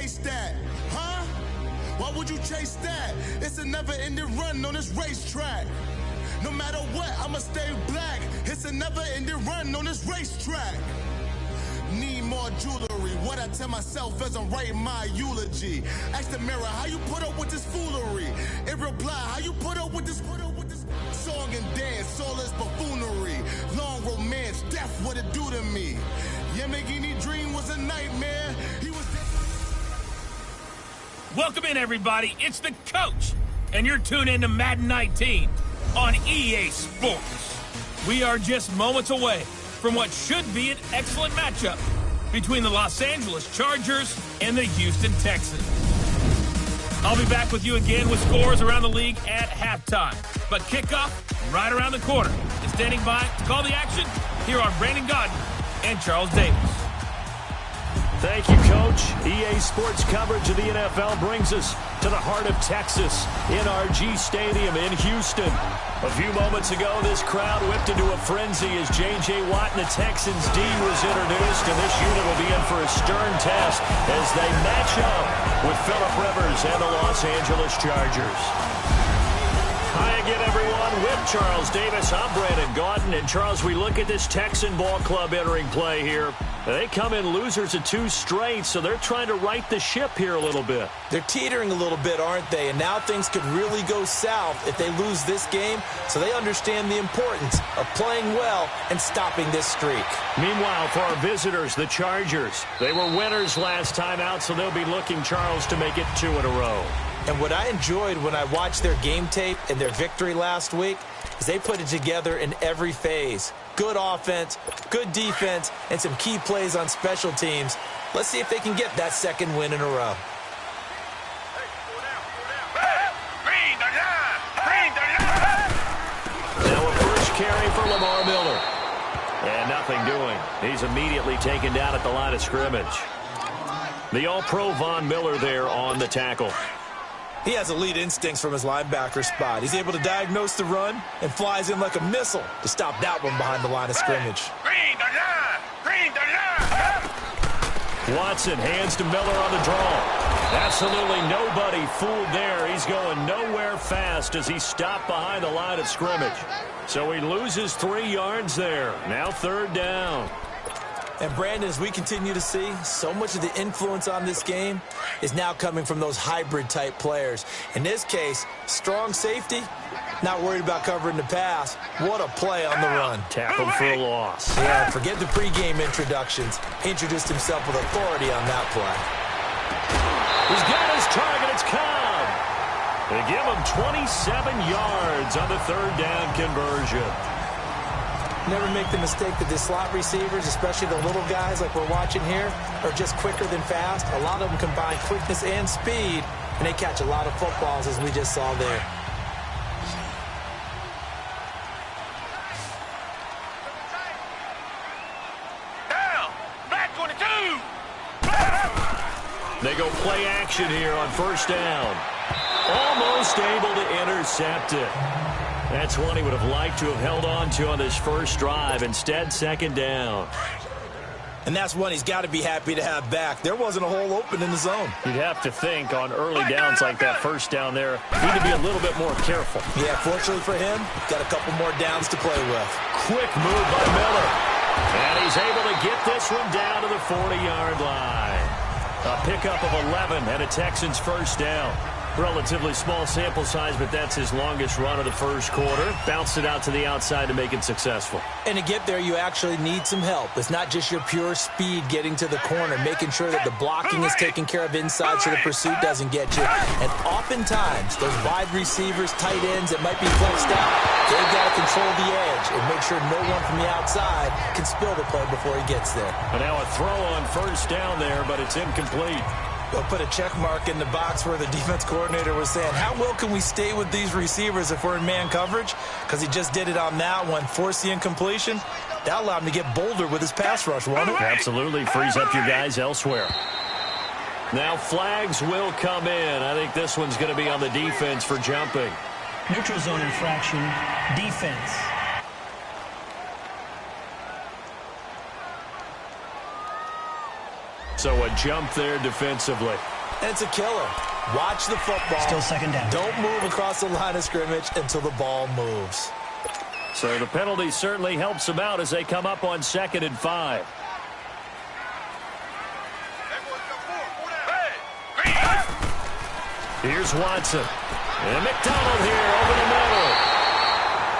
chase that? Huh? Why would you chase that? It's a never-ending run on this racetrack. No matter what, I'ma stay black. It's a never-ending run on this racetrack. Need more jewelry. What I tell myself as I'm writing my eulogy. Ask the mirror, how you put up with this foolery? In reply, how you put up with this song and dance, all this buffoonery. Long romance, death, what it do to me? Yamagini dream was a nightmare. He was. Welcome in, everybody. It's the coach, and you're tuned in to Madden 19 on EA Sports. We are just moments away from what should be an excellent matchup between the Los Angeles Chargers and the Houston Texans. I'll be back with you again with scores around the league at halftime. But kickoff right around the corner. And standing by to call the action, here are Brandon Godden and Charles Davis. Thank you, Coach. EA Sports coverage of the NFL brings us to the heart of Texas, NRG Stadium in Houston. A few moments ago, this crowd whipped into a frenzy as J.J. Watt and the Texans D was introduced, and this unit will be in for a stern test as they match up with Phillip Rivers and the Los Angeles Chargers. Hi again, everyone. With Charles Davis, I'm Brandon Godden. And, Charles, we look at this Texan ball club entering play here. They come in losers of 2 straight, so they're trying to right the ship here a little bit. They're teetering a little bit, aren't they? And now things could really go south if they lose this game, so they understand the importance of playing well and stopping this streak. Meanwhile, for our visitors, the Chargers, they were winners last time out, so they'll be looking, Charles, to make it 2 in a row. And what I enjoyed when I watched their game tape and their victory last week is they put it together in every phase. Good offense, good defense, and some key plays on special teams. Let's see if they can get that 2nd win in a row. Now a first carry for Lamar Miller. And nothing doing. He's immediately taken down at the line of scrimmage. The All-Pro Von Miller there on the tackle. He has elite instincts from his linebacker spot. He's able to diagnose the run and flies in like a missile to stop that one behind the line of scrimmage. Watson hands to Miller on the draw. Absolutely nobody fooled there. He's going nowhere fast as he stopped behind the line of scrimmage. So he loses 3 yards there. Now 3rd down. And, Brandon, as we continue to see, so much of the influence on this game is now coming from those hybrid-type players. In this case, strong safety, not worried about covering the pass. What a play on the run. Tackled for a loss. Yeah, forget the pregame introductions. He introduced himself with authority on that play. He's got his target. It's Cobb. They give him 27 yards on the 3rd down conversion. Never make the mistake that the slot receivers, especially the little guys like we're watching here, are just quicker than fast. A lot of them combine quickness and speed, and they catch a lot of footballs, as we just saw there. Down, back 22. They go play action here on 1st down. Almost able to intercept it. That's one he would have liked to have held on to on this first drive. Instead, 2nd down. And that's one he's got to be happy to have back. There wasn't a hole open in the zone. You'd have to think on early downs like that 1st down there, need to be a little bit more careful. Yeah, fortunately for him, got a couple more downs to play with. Quick move by Miller. And he's able to get this one down to the 40-yard line. A pickup of 11 and a Texans 1st down. Relatively small sample size, but that's his longest run of the first quarter. Bounced it out to the outside to make it successful. And to get there, you actually need some help. It's not just your pure speed getting to the corner, making sure that the blocking is taken care of inside so the pursuit doesn't get you. And oftentimes, those wide receivers, tight ends that might be flexed out, they've got to control the edge and make sure no one from the outside can spill the play before he gets there. And now a throw on 1st down there, but it's incomplete. They'll put a check mark in the box where the defense coordinator was saying, how well can we stay with these receivers if we're in man coverage? Because he just did it on that one, forced the incompletion. That allowed him to get bolder with his pass rush, won't it? Absolutely, frees up your guys elsewhere. Now flags will come in. I think this one's going to be on the defense for jumping. Neutral zone infraction, defense. So a jump there defensively. And it's a killer. Watch the football. Still second down. Don't move across the line of scrimmage until the ball moves. So the penalty certainly helps them out as they come up on 2nd and 5. Here's Watson. And McDonald here over the middle.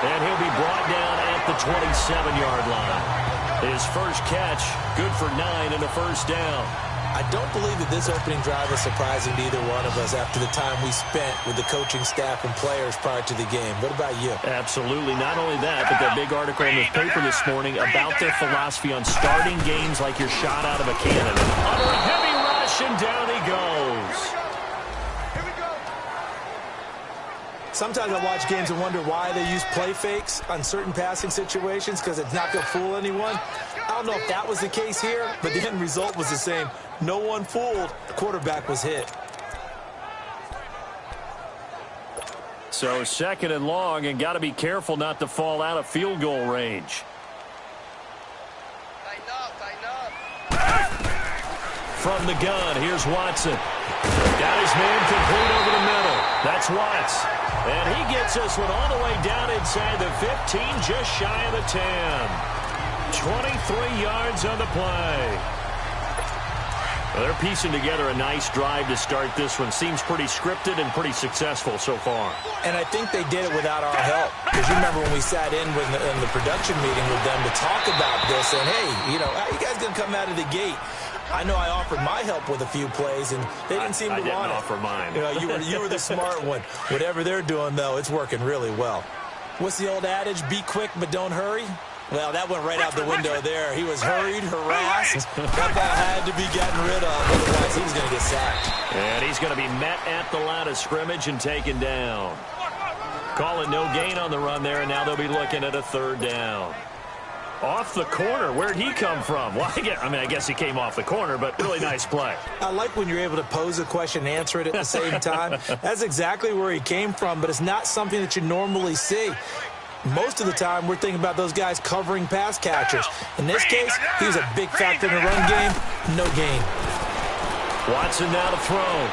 And he'll be brought down at the 27-yard line. His first catch, good for 9 and a first down. I don't believe that this opening drive was surprising to either one of us after the time we spent with the coaching staff and players prior to the game. What about you? Absolutely. Not only that, but that big article in the paper this morning about their philosophy on starting games like you're shot out of a cannon. Under a heavy rush, and down he goes. Sometimes I watch games and wonder why they use play fakes on certain passing situations because it's not going to fool anyone. I don't know if that was the case here, but the end result was the same. No one fooled. The quarterback was hit. So 2nd and long, and got to be careful not to fall out of field goal range. From the gun, here's Watson. Got his man complete over the middle. That's Watts. And he gets this one all the way down inside the 15, just shy of the 10. 23 yards on the play. Well, they're piecing together a nice drive to start this one. Seems pretty scripted and pretty successful so far. And I think they did it without our help. Because you remember when we sat in the production meeting with them to talk about this, and hey, you know, how you guys going to come out of the gate? I know I offered my help with a few plays, and they didn't seem to want it. I didn't offer mine. You know, you were the smart one. Whatever they're doing, though, it's working really well. What's the old adage? Be quick, but don't hurry. Well, that went right out the window there. He was hurried, harassed. That ball had to be gotten rid of. Otherwise, he was going to get sacked. And he's going to be met at the line of scrimmage and taken down. Calling no gain on the run there, and now they'll be looking at a 3rd down. Off the corner. Where'd he come from? Well, I guess he came off the corner, but really nice play. I like when you're able to pose a question and answer it at the same time. That's exactly where he came from, but it's not something that you normally see. Most of the time, we're thinking about those guys covering pass catchers. In this case, he was a big factor in the run game. No gain. Watson now to throw.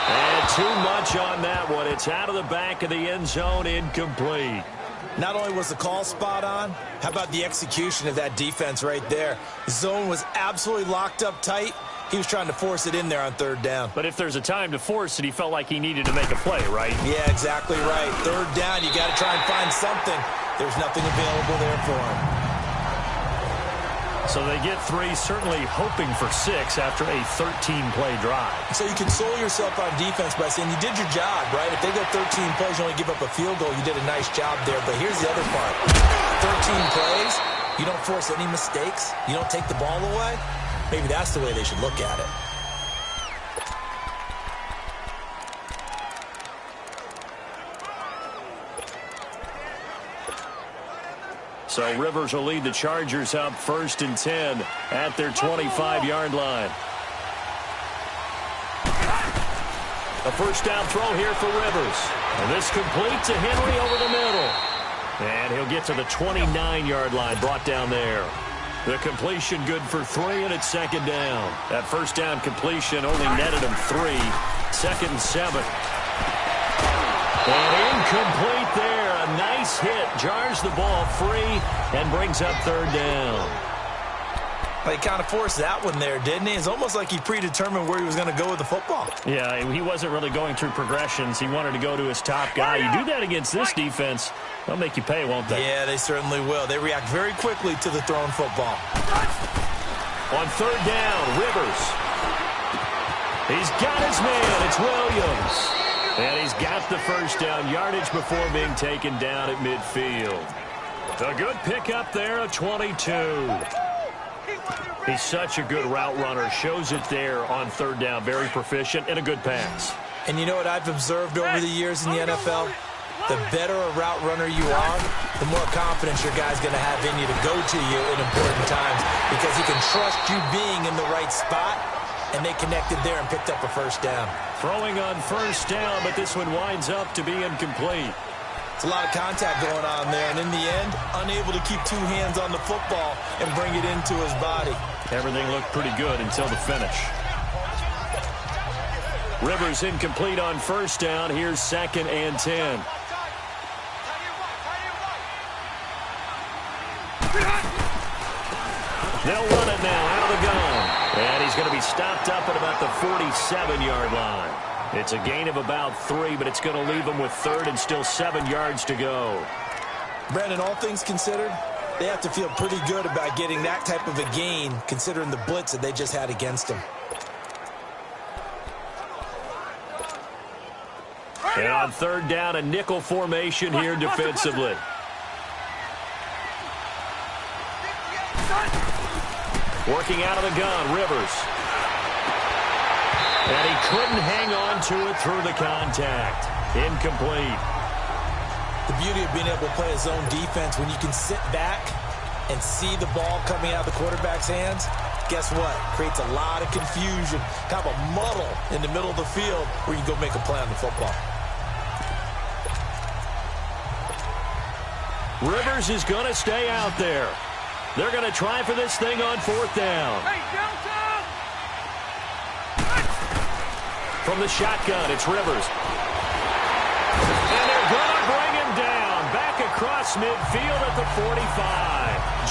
And too much on that one. It's out of the back of the end zone, incomplete. Not only was the call spot on, how about the execution of that defense right there? The zone was absolutely locked up tight. He was trying to force it in there on 3rd down. But if there's a time to force it, he felt like he needed to make a play, right? Yeah, exactly right. 3rd down, you got to try and find something. There's nothing available there for him. So they get 3, certainly hoping for 6 after a 13-play drive. So you console yourself on defense by saying you did your job, right? If they go 13 plays, you only give up a field goal, you did a nice job there. But here's the other part. 13 plays, you don't force any mistakes, you don't take the ball away. Maybe that's the way they should look at it. So Rivers will lead the Chargers up 1st and 10 at their 25-yard line. A first down throw here for Rivers. And this complete to Henry over the middle. And he'll get to the 29-yard line, brought down there. The completion good for 3, and it's 2nd down. That first down completion only netted him 3. 2nd and 7. And incomplete there. A nice hit. Jars the ball free and brings up 3rd down. Well, he kind of forced that one there, didn't he? It's almost like he predetermined where he was going to go with the football. Yeah, he wasn't really going through progressions. He wanted to go to his top guy. You do that against this defense, they'll make you pay, won't they? Yeah, they certainly will. They react very quickly to the thrown football. On 3rd down, Rivers. He's got his man. It's Williams. And he's got the first down, yardage before being taken down at midfield. A good pickup there, a 22. He's such a good route runner. Shows it there on 3rd down. Very proficient and a good pass. And you know what I've observed over the years in the NFL? The better a route runner you are, the more confidence your guy's going to have in you to go to you in important times because he can trust you being in the right spot. And they connected there and picked up a first down. Throwing on 1st down, but this one winds up to be incomplete. It's a lot of contact going on there, and in the end, unable to keep two hands on the football and bring it into his body. Everything looked pretty good until the finish. Rivers incomplete on first down. Here's 2nd and 10. They'll run it now out of the gun. And he's going to be stopped up at about the 47-yard line. It's a gain of about 3, but it's going to leave him with 3rd and still 7 yards to go. Brandon, all things considered, they have to feel pretty good about getting that type of a gain considering the blitz that they just had against them. And on 3rd down, a nickel formation here defensively. Working out of the gun, Rivers. And he couldn't hang on to it through the contact. Incomplete. The beauty of being able to play a zone defense when you can sit back and see the ball coming out of the quarterback's hands, guess what? Creates a lot of confusion, kind of a muddle in the middle of the field where you can go make a play on the football. Rivers is going to stay out there. They're going to try for this thing on 4th down. From the shotgun, it's Rivers. And they're going to bring him down. Back across midfield at the 45.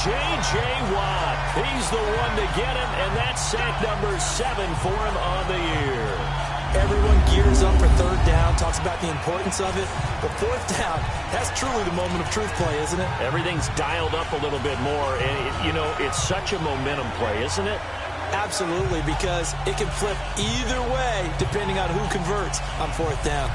J.J. Watt. He's the one to get him, and that's sack number 7 for him on the year. Everyone gears up for 3rd down, talks about the importance of it. But 4th down, that's truly the moment of truth play, isn't it? Everything's dialed up a little bit more. And, it's such a momentum play, isn't it? Absolutely, because it can flip either way depending on who converts on 4th down.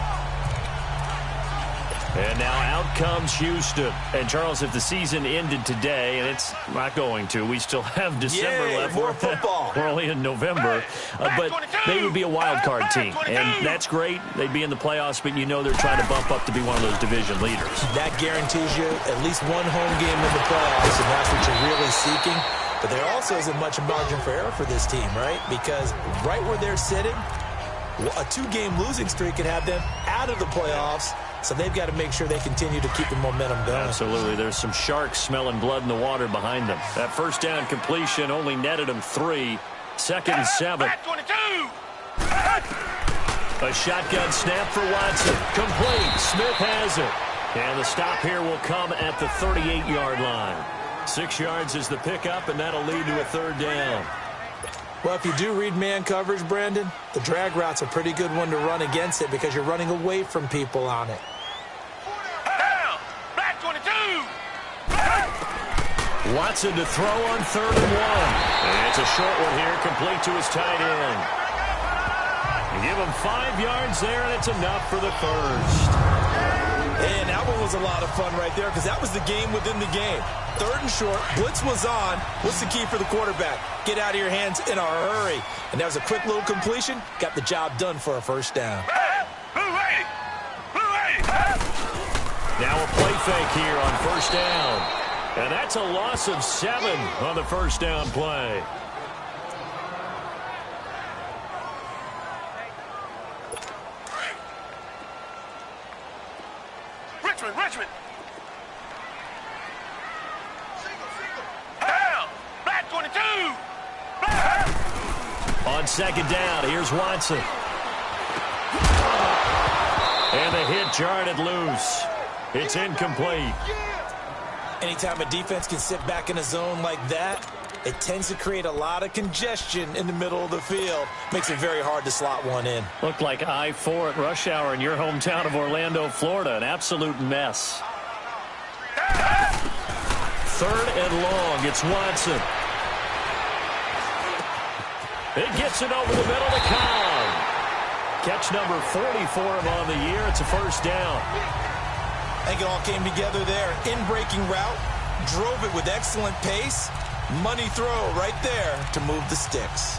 And now out comes Houston. And, Charles, if the season ended today, and it's not going to, we still have December left. More football. We're only in November. But they would be a wild card team. And that's great. They'd be in the playoffs, but you know they're trying to bump up to be one of those division leaders. That guarantees you at least one home game in the playoffs, and that's what you're really seeking. But there also isn't much margin for error for this team, right? Because right where they're sitting, a 2-game losing streak could have them out of the playoffs. So they've got to make sure they continue to keep the momentum going. Absolutely. There's some sharks smelling blood in the water behind them. That 1st down completion only netted them 3. 2nd and 7. A shotgun snap for Watson. Complete. Smith has it. And the stop here will come at the 38-yard line. 6 yards is the pickup, and that'll lead to a 3rd down. Well, if you do read man coverage, Brandon, the drag route's a pretty good one to run against it because you're running away from people on it. Watson to throw on 3rd and 1. And it's a short one here, complete to his tight end. Give him 5 yards there, and it's enough for the first. And that one was a lot of fun right there because that was the game within the game. 3rd and short, blitz was on. What's the key for the quarterback? Get out of your hands in a hurry. And that was a quick little completion. Got the job done for a 1st down. Now a play fake here on 1st down. And that's a loss of 7 on the 1st down play. Richmond. Hell, black 22. On 2nd down, here's Watson. And the hit jarred it loose. It's incomplete. Anytime a defense can sit back in a zone like that, it tends to create a lot of congestion in the middle of the field. Makes it very hard to slot one in. Looked like I-4 at rush hour in your hometown of Orlando, Florida. An absolute mess. 3rd and long. It's Watson. It gets it over the middle to Cobb. Catch number 40 for him on the year. It's a 1st down. I think it all came together there. In-breaking route, drove it with excellent pace. Money throw right there to move the sticks.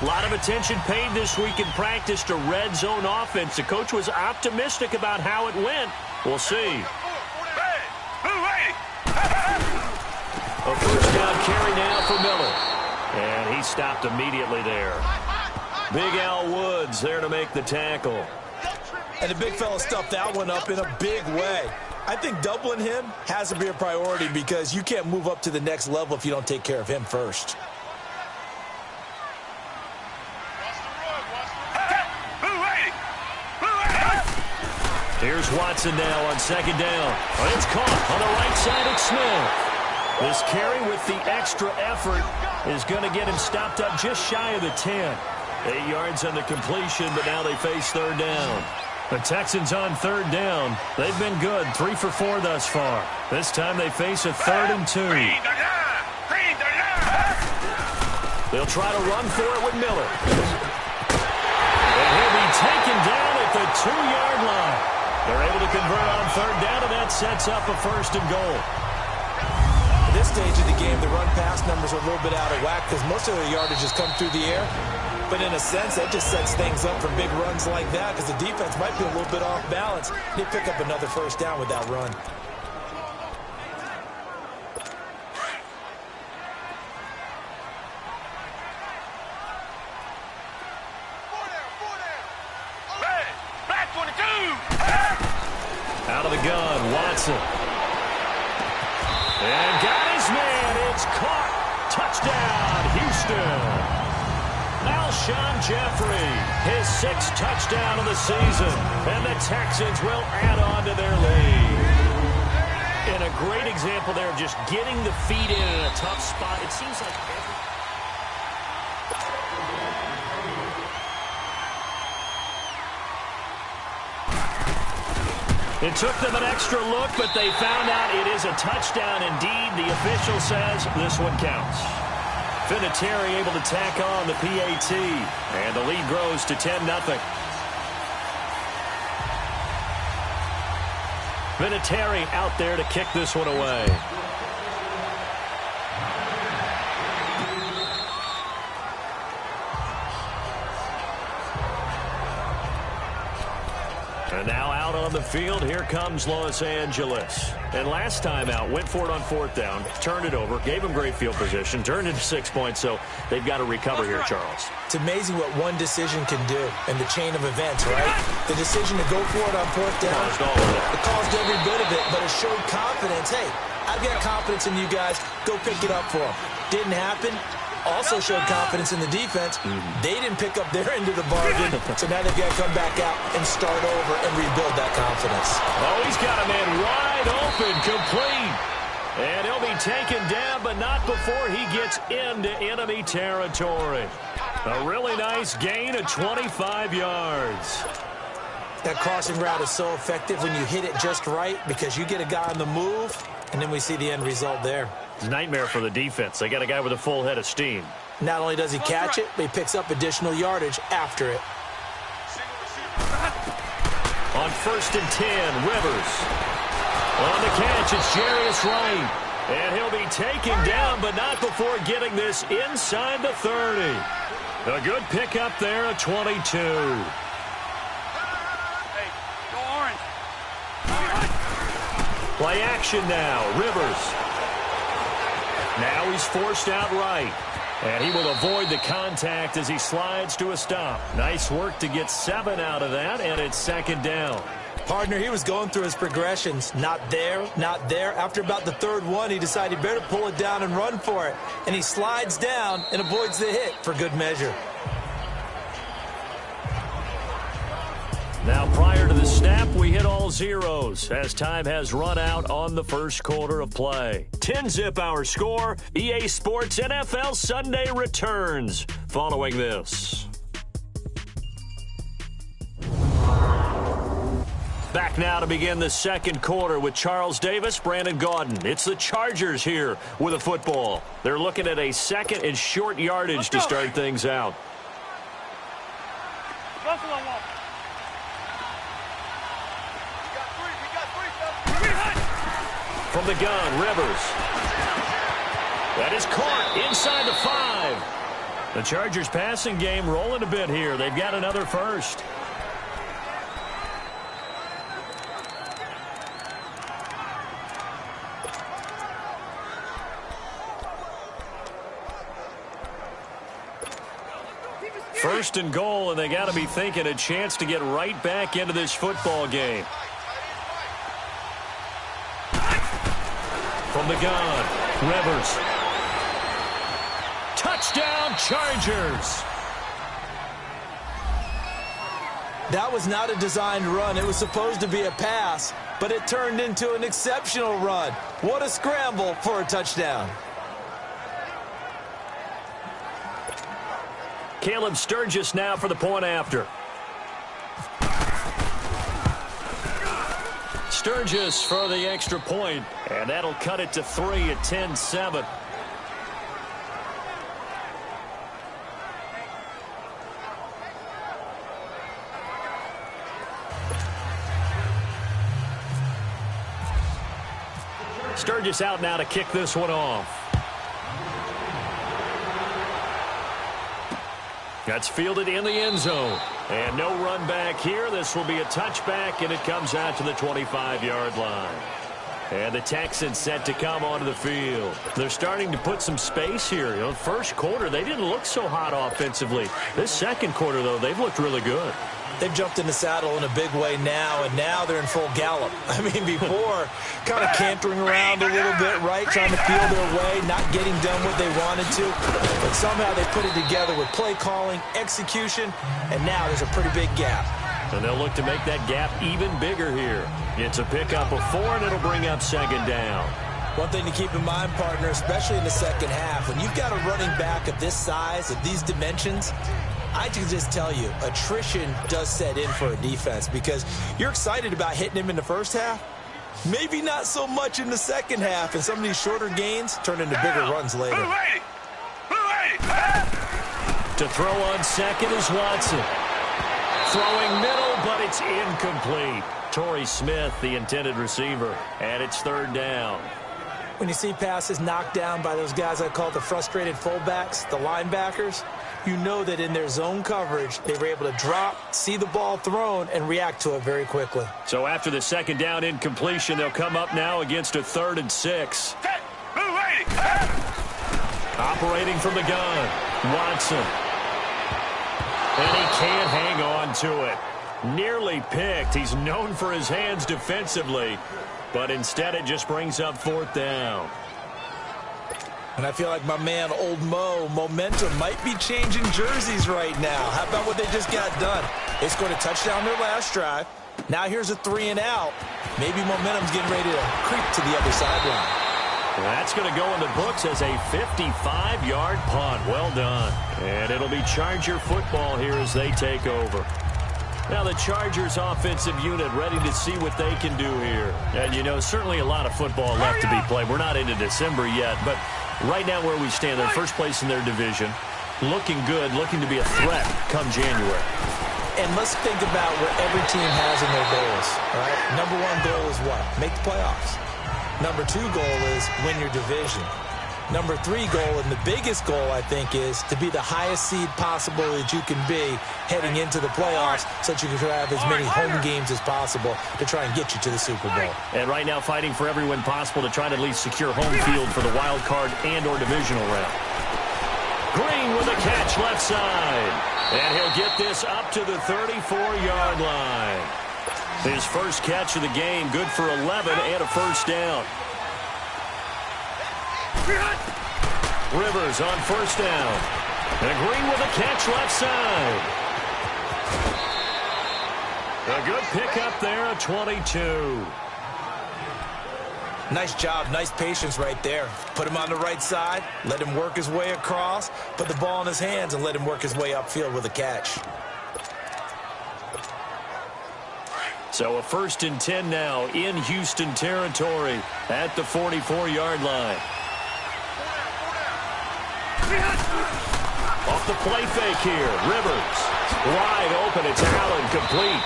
A lot of attention paid this week in practice to red zone offense. The coach was optimistic about how it went. We'll see. A 1st down carry now for Miller. And he stopped immediately there. Big Al Woods there to make the tackle. And the big fella stuffed that one up in a big way. I think doubling him has to be a priority because you can't move up to the next level if you don't take care of him first. Here's Watson now on second down. Oh, it's caught on the right side of Smith. This carry with the extra effort is going to get him stopped up just shy of the 10. 8 yards on the completion, but now they face third down. The Texans on third down. They've been good, 3 for 4 thus far. This time they face a 3rd and 2. They'll try to run for it with Miller. And he'll be taken down at the 2-yard line. They're able to convert on third down, and that sets up a 1st and goal. At this stage of the game, the run-pass numbers are a little bit out of whack because most of the yardage has come through the air. But in a sense, that just sets things up for big runs like that because the defense might be a little bit off balance. They pick up another 1st down with that run. Out of the gun, Watson. And got his man. It's caught. Touchdown, Houston. Alshon Jeffrey, his 6th touchdown of the season. And the Texans will add on to their lead. And a great example there of just getting the feet in a tough spot. It seems like it took them an extra look, but they found out it is a touchdown indeed. The official says this one counts. Vinatieri able to tack on the PAT, and the lead grows to 10-0. Vinatieri out there to kick this one away. And now out on the field, here comes Los Angeles. And last time out, went for it on 4th down, turned it over, gave him great field position, turned it to 6 points, so they've got to recover here, Charles. It's amazing what one decision can do in the chain of events, right? The decision to go for it on 4th down, it caused every bit of it, but it showed confidence. Hey, I've got confidence in you guys. Go pick it up for them. Didn't happen. Also showed confidence in the defense. They didn't pick up their end of the bargain, so now they've got to come back out and start over and rebuild that confidence. Oh, he's got a man wide open, complete. And he'll be taken down, but not before he gets into enemy territory. A really nice gain of 25 yards. That crossing route is so effective when you hit it just right because you get a guy on the move, and then we see the end result there. It's a nightmare for the defense. They got a guy with a full head of steam. Not only does he catch it, but he picks up additional yardage after it. On 1st and 10, Rivers. On the catch, it's Jarius Wright. And he'll be taken down, but not before getting this inside the 30. A good pickup there at 22. Hey, go orange. Play action now, Rivers. Now he's forced out right. And he will avoid the contact as he slides to a stop. Nice work to get 7 out of that, and it's 2nd down. Partner, he was going through his progressions. Not there, not there. After about the 3rd one, he decided he better pull it down and run for it. And he slides down and avoids the hit for good measure. Now, prior to the snap, we hit all zeros as time has run out on the 1st quarter of play. 10-zip our score. EA Sports NFL Sunday returns following this. Back now to begin the 2nd quarter with Charles Davis, Brandon Gaudin. It's the Chargers here with a football. They're looking at a 2nd and short yardage to start things out. Buffalo won't. From the gun, Rivers. That is caught inside the 5. The Chargers passing game rolling a bit here. They've got another first. First and goal, and they got to be thinking a chance to get right back into this football game. From the gun, Rivers. Touchdown, Chargers. That was not a designed run. It was supposed to be a pass, but it turned into an exceptional run. What a scramble for a touchdown. Caleb Sturgis now for the point after. Sturgis for the extra point, and that'll cut it to 3 at 10-7. Sturgis out now to kick this one off. That's fielded in the end zone. And no run back here. This will be a touchback, and it comes out to the 25-yard line. And the Texans set to come onto the field. They're starting to put some space here. You know, first quarter, they didn't look so hot offensively. This second quarter, though, they've looked really good. They've jumped in the saddle in a big way now, and now they're in full gallop. I mean, before, kind of cantering around a little bit, right, trying to feel their way, not getting done what they wanted to. But somehow they put it together with play calling, execution, and now there's a pretty big gap. And they'll look to make that gap even bigger here. It's a pickup of 4, and it'll bring up second down. One thing to keep in mind, partner, especially in the second half, when you've got a running back of this size, of these dimensions, I can just tell you, attrition does set in for a defense because you're excited about hitting him in the first half. Maybe not so much in the second half, and some of these shorter gains turn into bigger runs later. To throw on second is Watson. Throwing middle, but it's incomplete. Torrey Smith, the intended receiver, and it's third down. When you see passes knocked down by those guys I call the frustrated fullbacks, the linebackers, you know that in their zone coverage, they were able to drop, see the ball thrown, and react to it very quickly. So after the second down incompletion, they'll come up now against a 3rd and 6. Operating from the gun, Watson. And he can't hang on to it. Nearly picked. He's known for his hands defensively, but instead it just brings up 4th down. And I feel like my man, Old Mo, momentum might be changing jerseys right now. How about what they just got done? They scored a touchdown their last drive. Now here's a 3 and out. Maybe momentum's getting ready to creep to the other sideline. That's going to go in the books as a 55-yard punt. Well done. And it'll be Charger football here as they take over. Now the Chargers offensive unit ready to see what they can do here. And, you know, certainly a lot of football left to be played. We're not into December yet, but right now where we stand, they're first place in their division. Looking good, looking to be a threat come January. And let's think about what every team has in their goals. All right? Number 1 goal is what? Make the playoffs. Number 2 goal is win your division. Number 3 goal, and the biggest goal, I think, is to be the highest seed possible that you can be heading into the playoffs so that you can have as many home games as possible to try and get you to the Super Bowl. And right now fighting for every win possible to try to at least secure home field for the wild card and or divisional round. Green with a catch left side. And he'll get this up to the 34-yard line. His first catch of the game, good for 11 and a first down. Rivers on first down. And Green with a catch left side. A good pickup there at 22. Nice job, nice patience right there. Put him on the right side, let him work his way across, put the ball in his hands, and let him work his way upfield with a catch. So a 1st and 10 now in Houston territory at the 44-yard line. Off the play fake here, Rivers. Wide open, it's Allen, complete.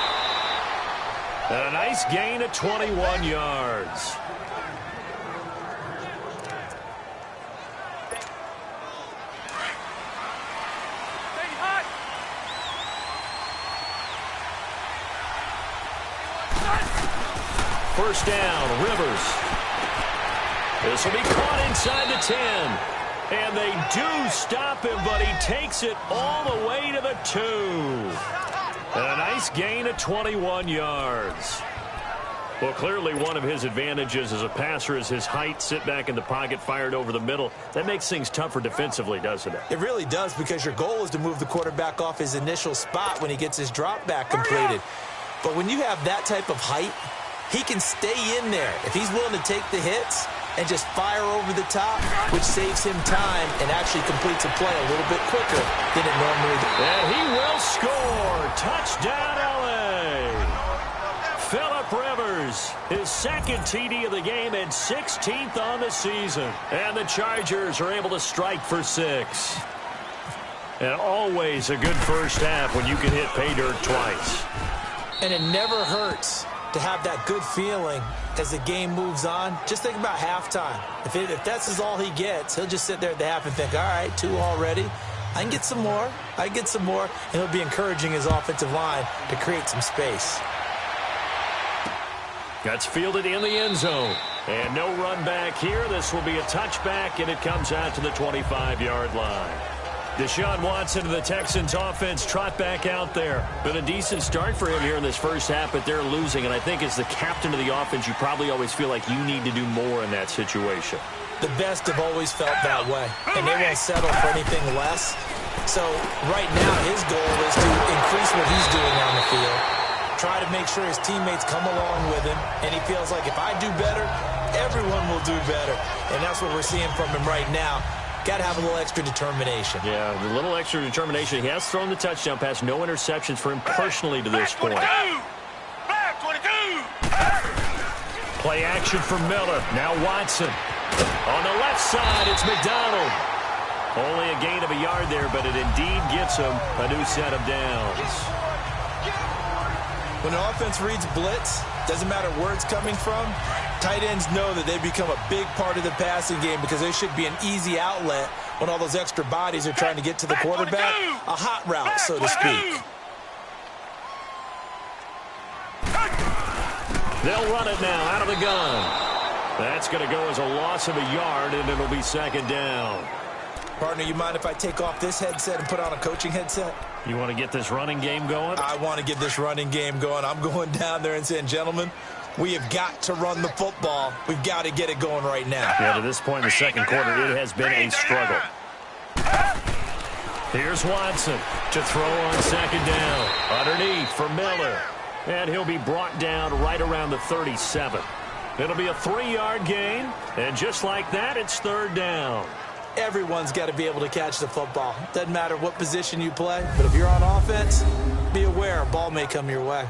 And a nice gain of 21 yards. First down, Rivers. This will be caught inside the 10. And they do stop him, but he takes it all the way to the 2. And a nice gain of 21 yards. Well, clearly one of his advantages as a passer is his height. Sit back in the pocket, fired over the middle. That makes things tougher defensively, doesn't it? It really does, because your goal is to move the quarterback off his initial spot when he gets his drop back completed. But when you have that type of height, he can stay in there if he's willing to take the hits and just fire over the top, which saves him time and actually completes a play a little bit quicker than it normally does. And he will score. Touchdown, L.A. Phillip Rivers, his second TD of the game and 16th on the season. And the Chargers are able to strike for 6. And always a good first half when you can hit pay dirt twice. And it never hurts to have that good feeling as the game moves on. Just think about halftime. If that's all he gets, he'll just sit there at the half and think, all right, 2 already. I can get some more. I can get some more. And he'll be encouraging his offensive line to create some space. That's fielded in the end zone. And no run back here. This will be a touchback, and it comes out to the 25-yard line. Deshaun Watson of the Texans offense trot back out there. Been a decent start for him here in this first half, but they're losing. And I think as the captain of the offense, you probably always feel like you need to do more in that situation. The best have always felt that way, and they won't settle for anything less. So right now his goal is to increase what he's doing on the field, try to make sure his teammates come along with him, and he feels like if I do better, everyone will do better. And that's what we're seeing from him right now. Got to have a little extra determination. Yeah, a little extra determination. He has thrown the touchdown pass. No interceptions for him personally to this point. Play action for Miller. Now Watson. On the left side, it's McDonald. Only a gain of a yard there, but it indeed gets him a new set of downs. When an offense reads blitz, doesn't matter where it's coming from, tight ends know that they become a big part of the passing game because they should be an easy outlet when all those extra bodies are trying to get to the quarterback. A hot route, so to speak. They'll run it now out of the gun. That's going to go as a loss of a yard, and it'll be second down. Partner, you mind if I take off this headset and put on a coaching headset? You want to get this running game going? I want to get this running game going. I'm going down there and saying, gentlemen, we have got to run the football. We've got to get it going right now. Yeah, to this point in the second quarter, it has been a struggle. Here's Watson to throw on second down. Underneath for Miller. And he'll be brought down right around the 37. It'll be a 3-yard gain. And just like that, it's third down. Everyone's got to be able to catch the football. Doesn't matter what position you play, but if you're on offense, be aware a ball may come your way.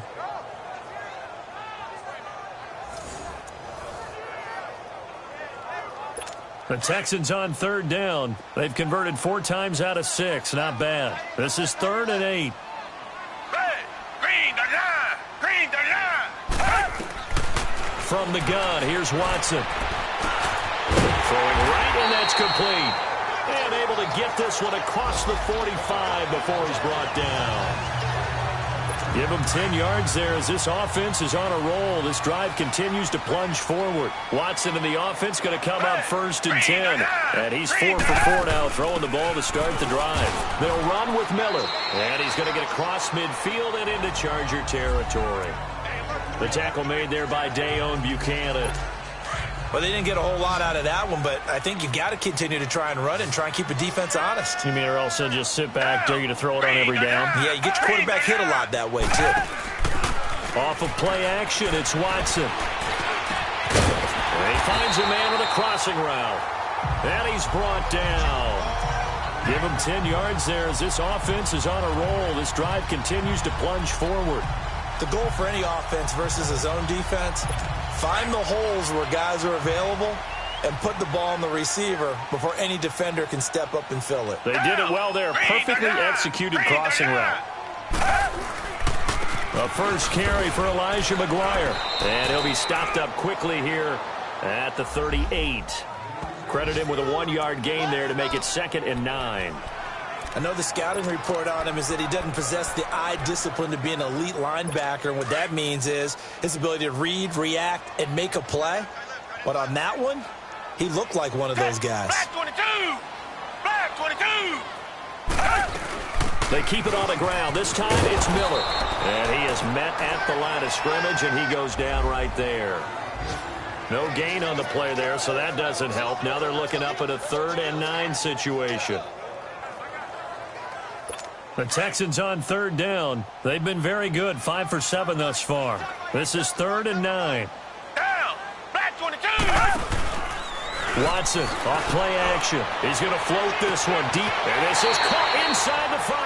The Texans on third down. They've converted 4 times out of 6. Not bad. This is 3rd and 8. From the gun, here's Watson. Throwing right, and that's complete. And able to get this one across the 45 before he's brought down. Give him 10 yards there as this offense is on a roll. This drive continues to plunge forward. Watson in the offense going to come up 1st and 10. And he's 4 for 4 now, throwing the ball to start the drive. They'll run with Miller. And he's going to get across midfield and into Charger territory. The tackle made there by Dayon Buchanan. Well, they didn't get a whole lot out of that one, but I think you got to continue to try and run and try and keep a defense honest. You mean or else they'll just sit back, dare you to throw it on every down? Yeah, you get your quarterback hit a lot that way, too. Off of play action, it's Watson. And he finds a man with a crossing route. And he's brought down. Give him 10 yards there as this offense is on a roll. This drive continues to plunge forward. The goal for any offense versus his own defense, find the holes where guys are available and put the ball on the receiver before any defender can step up and fill it. They did it well there. Perfectly executed crossing route. A first carry for Elijah McGuire. And he'll be stopped up quickly here at the 38. Credit him with a 1-yard gain there to make it 2nd and 9. I know the scouting report on him is that he doesn't possess the eye discipline to be an elite linebacker. And what that means is his ability to read, react, and make a play. But on that one, he looked like one of those guys. 22! They keep it on the ground. This time it's Miller. And he is met at the line of scrimmage, and he goes down right there. No gain on the play there, so that doesn't help. Now they're looking up at a 3rd and 9 situation. The Texans on 3rd down. They've been very good, 5 for 7 thus far. This is 3rd and 9. Down! Black 22! Watson, off play action. He's going to float this one deep. And this is caught inside the 5.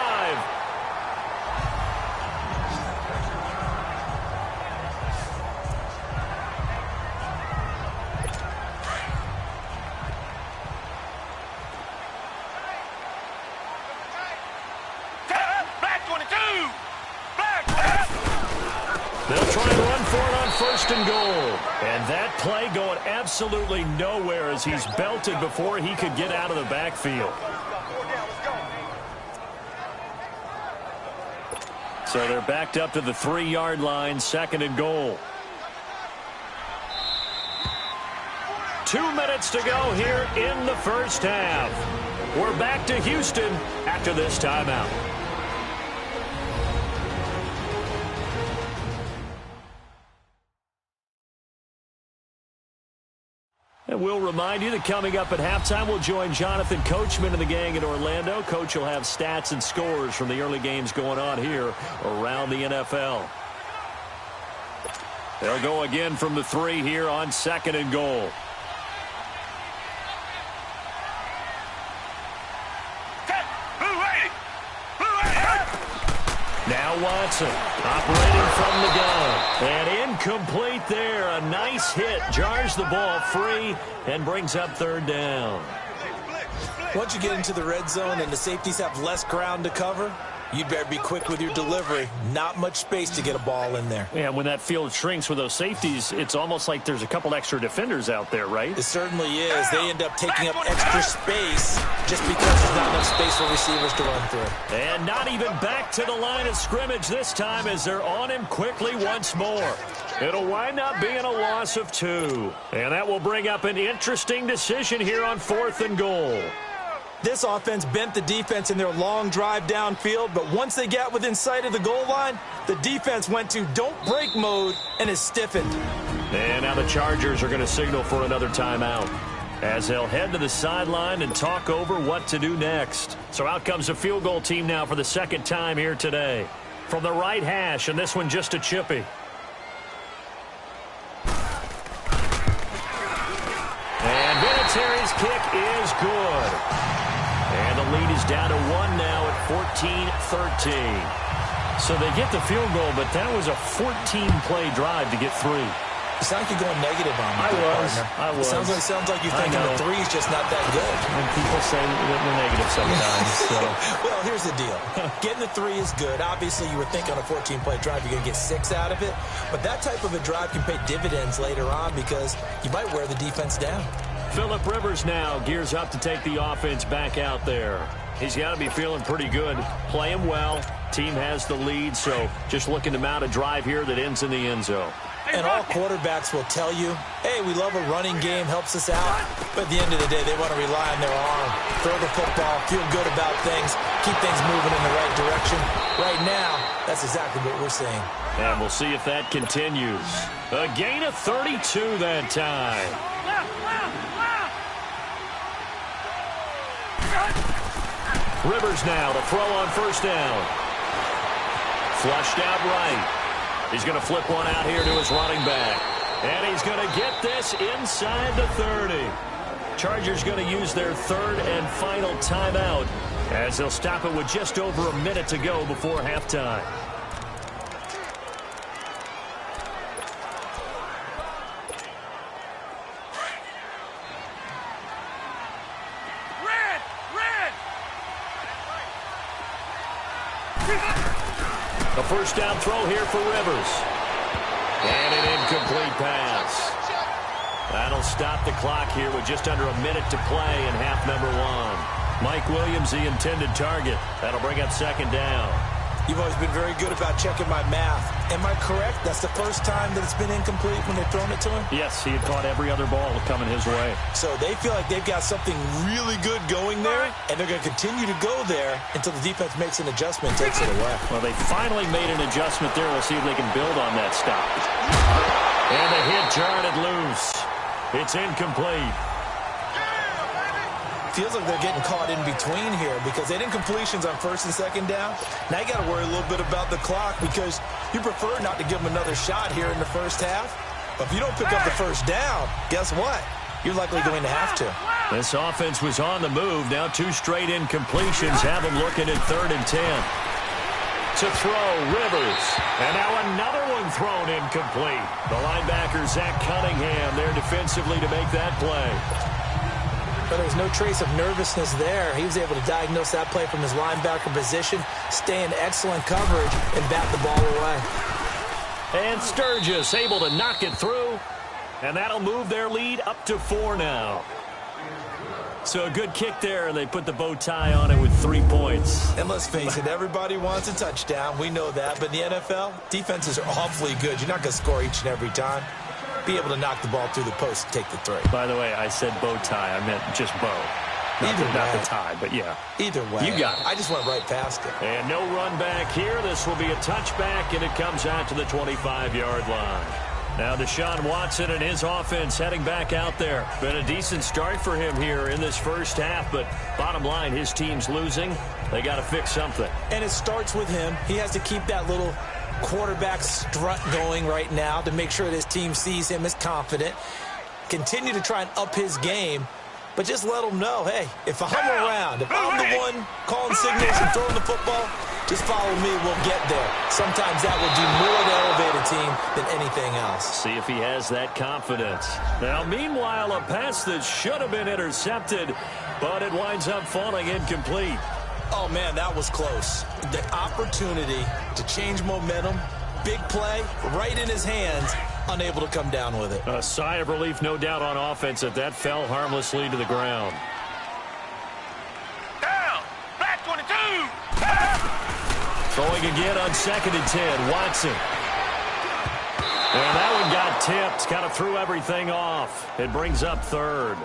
Black 22! Black! They'll try and run for it on 1st and goal. And that play going absolutely nowhere as he's belted before he could get out of the backfield. So they're backed up to the 3-yard line, 2nd and goal. 2 minutes to go here in the first half. We're back to Houston after this timeout. And we'll remind you that coming up at halftime, we'll join Jonathan Coachman and the gang in Orlando. Coach will have stats and scores from the early games going on here around the NFL. They'll go again from the 3 here on 2nd and goal. Now Watson operating from the gun. And incomplete there. A nice hit. Jars the ball free and brings up 3rd down. Once you get into the red zone and the safeties have less ground to cover, you'd better be quick with your delivery. Not much space to get a ball in there. Yeah, when that field shrinks with those safeties, it's almost like there's a couple extra defenders out there, right? It certainly is. They end up taking up extra space just because there's not enough space for receivers to run through. And not even back to the line of scrimmage this time as they're on him quickly once more. It'll wind up being a loss of 2. And that will bring up an interesting decision here on 4th and goal. This offense bent the defense in their long drive downfield, but once they got within sight of the goal line, the defense went to don't break mode and is stiffened. And now the Chargers are going to signal for another timeout as they'll head to the sideline and talk over what to do next. So out comes the field goal team now for the 2nd time here today. From the right hash, and this one just a chippy. And Vinatieri's kick is good. And the lead is down to 1 now at 14-13. So they get the field goal, but that was a 14-play drive to get 3. You sound like you're going negative on me, I was. Sounds like you're thinking the 3 is just not that good. And people say that we're negative sometimes. So. Well, here's the deal. Getting the 3 is good. Obviously, you were thinking on a 14-play drive, you're going to get 6 out of it. But that type of a drive can pay dividends later on because you might wear the defense down. Phillip Rivers now gears up to take the offense back out there. He's got to be feeling pretty good. Playing well. Team has the lead, so just looking to mount a drive here that ends in the end zone. And all quarterbacks will tell you, hey, we love a running game, helps us out. But at the end of the day, they want to rely on their arm. Throw the football, feel good about things, keep things moving in the right direction. Right now, that's exactly what we're seeing. And we'll see if that continues. A gain of 32 that time. Rivers now to throw on 1st down. Flushed out right. He's going to flip one out here to his running back. And he's going to get this inside the 30. Chargers going to use their 3rd and final timeout as they'll stop it with just over a minute to go before halftime. A 1st down throw here for Rivers. And an incomplete pass. That'll stop the clock here with just under a minute to play in half number 1. Mike Williams, the intended target. That'll bring up 2nd down. You've always been very good about checking my math. Am I correct? That's the first time that it's been incomplete when they've thrown it to him? Yes, he had caught every other ball coming his way. So they feel like they've got something really good going there, and they're going to continue to go there until the defense makes an adjustment and takes it away. Well, they finally made an adjustment there. We'll see if they can build on that stop. And the hit jarred it loose. It's incomplete. Feels like they're getting caught in between here because they didn't completions on first and second down. Now you got to worry a little bit about the clock because you prefer not to give them another shot here in the first half. But if you don't pick up the first down, guess what? You're likely going to have to. This offense was on the move. Now 2 straight incompletions have them looking at 3rd and 10. To throw, Rivers. And now another one thrown incomplete. The linebacker, Zach Cunningham, there defensively to make that play. But there's no trace of nervousness there. He was able to diagnose that play from his linebacker position, stay in excellent coverage, and bat the ball away. And Sturgis able to knock it through. And that'll move their lead up to 4 now. So a good kick there, and they put the bow tie on it with 3 points. And let's face it, everybody wants a touchdown. We know that. But in the NFL, defenses are awfully good. You're not going to score each and every time. Be able to knock the ball through the post and take the 3. By the way, I said bow tie. I meant just bow. Not the tie, but yeah. Either way. You got it. I just went right past it. And no run back here. This will be a touchback, and it comes out to the 25-yard line. Now Deshaun Watson and his offense heading back out there. Been a decent start for him here in this first half, but bottom line, his team's losing. They got to fix something. And it starts with him. He has to keep that little quarterback strut going right now to make sure that his team sees him as confident. Continue to try and up his game, but just let him know, hey, if I'm around, if I'm the one calling signals and throwing the football, just follow me, we'll get there. Sometimes that will do more to elevate a team than anything else. See if he has that confidence. Now, meanwhile, a pass that should have been intercepted, but it winds up falling incomplete. Oh, man, that was close. The opportunity to change momentum, big play, right in his hands, unable to come down with it. A sigh of relief, no doubt, on offense that fell harmlessly to the ground. Down. Black 22. Throwing again on 2nd and 10, Watson. And that one got tipped, kind of threw everything off. It brings up 3rd.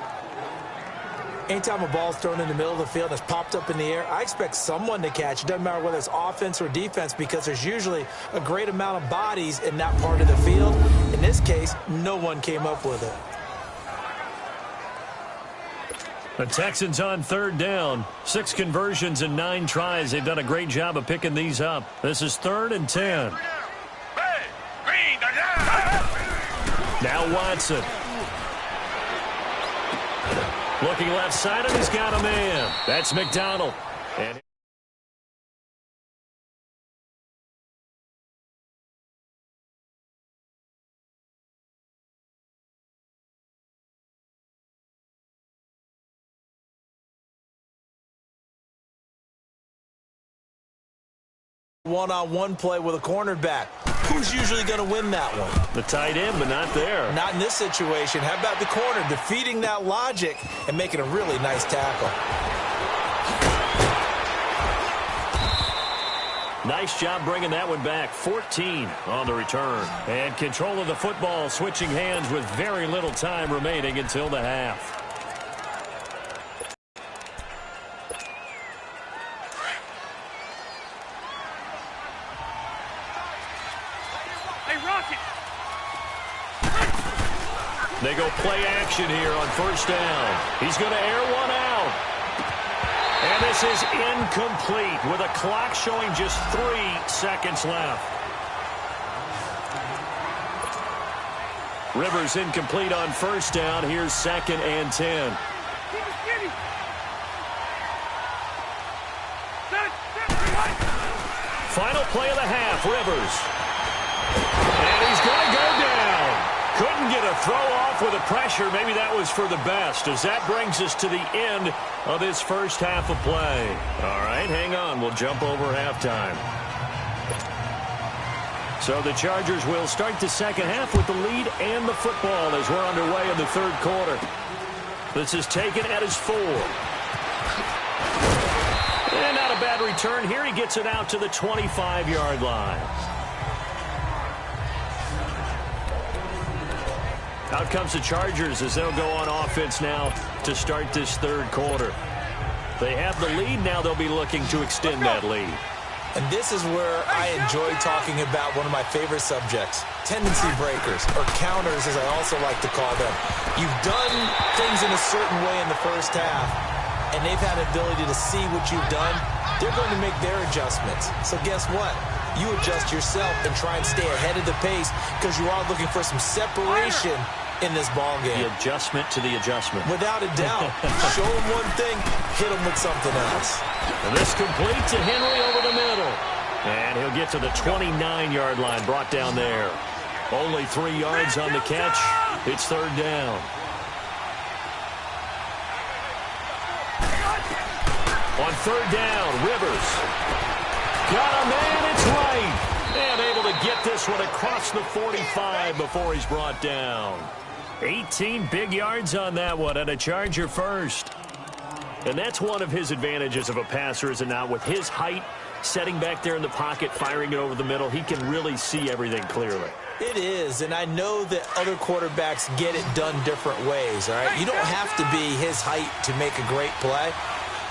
Anytime a ball's thrown in the middle of the field and it's popped up in the air, I expect someone to catch. It doesn't matter whether it's offense or defense because there's usually a great amount of bodies in that part of the field. In this case, no one came up with it. The Texans on 3rd down. 6 conversions and 9 tries. They've done a great job of picking these up. This is 3rd and 10. Red, green, Now Watson. Looking left side, and he's got a man. That's McDonald. And one-on-one play with a cornerback. Who's usually going to win that one? the tight end, but not there. Not in this situation. How about the corner defeating that logic and making a really nice tackle? Nice job bringing that one back. 14 on the return. And control of the football, switching hands with very little time remaining until the half. They go play action here on 1st down. He's going to air one out. And this is incomplete with a clock showing just 3 seconds left. Rivers incomplete on 1st down. Here's 2nd and 10. Final play of the half, Rivers. And he's going to go down. Couldn't get a throw off with the pressure. Maybe that was for the best, as that brings us to the end of this first half of play. All right, hang on. We'll jump over halftime. So the Chargers will start the second half with the lead and the football as we're underway in the 3rd quarter. This is taken at his 4. And out of bad return here. He gets it out to the 25-yard line. Out comes the Chargers as they'll go on offense now to start this third quarter. They have the lead. Now they'll be looking to extend that lead. And this is where I enjoy talking about one of my favorite subjects, tendency breakers, or counters as I also like to call them. You've done things in a certain way in the first half, and they've had an ability to see what you've done. They're going to make their adjustments. So guess what? You adjust yourself and try and stay ahead of the pace because you are looking for some separation in this ball game. The adjustment to the adjustment. Without a doubt. Show them one thing, hit them with something else. And this complete to Henry over the middle. And he'll get to the 29-yard line, brought down there. Only 3 yards on the catch. It's third down. On third down, Rivers. Got a man, it's right. And able to get this one across the 45 before he's brought down. 18 big yards on that one, and a Charger first. And that's one of his advantages of a passer, is it not? With his height, setting back there in the pocket, firing it over the middle, he can really see everything clearly. It is, and I know that other quarterbacks get it done different ways, all right? You don't have to be his height to make a great play.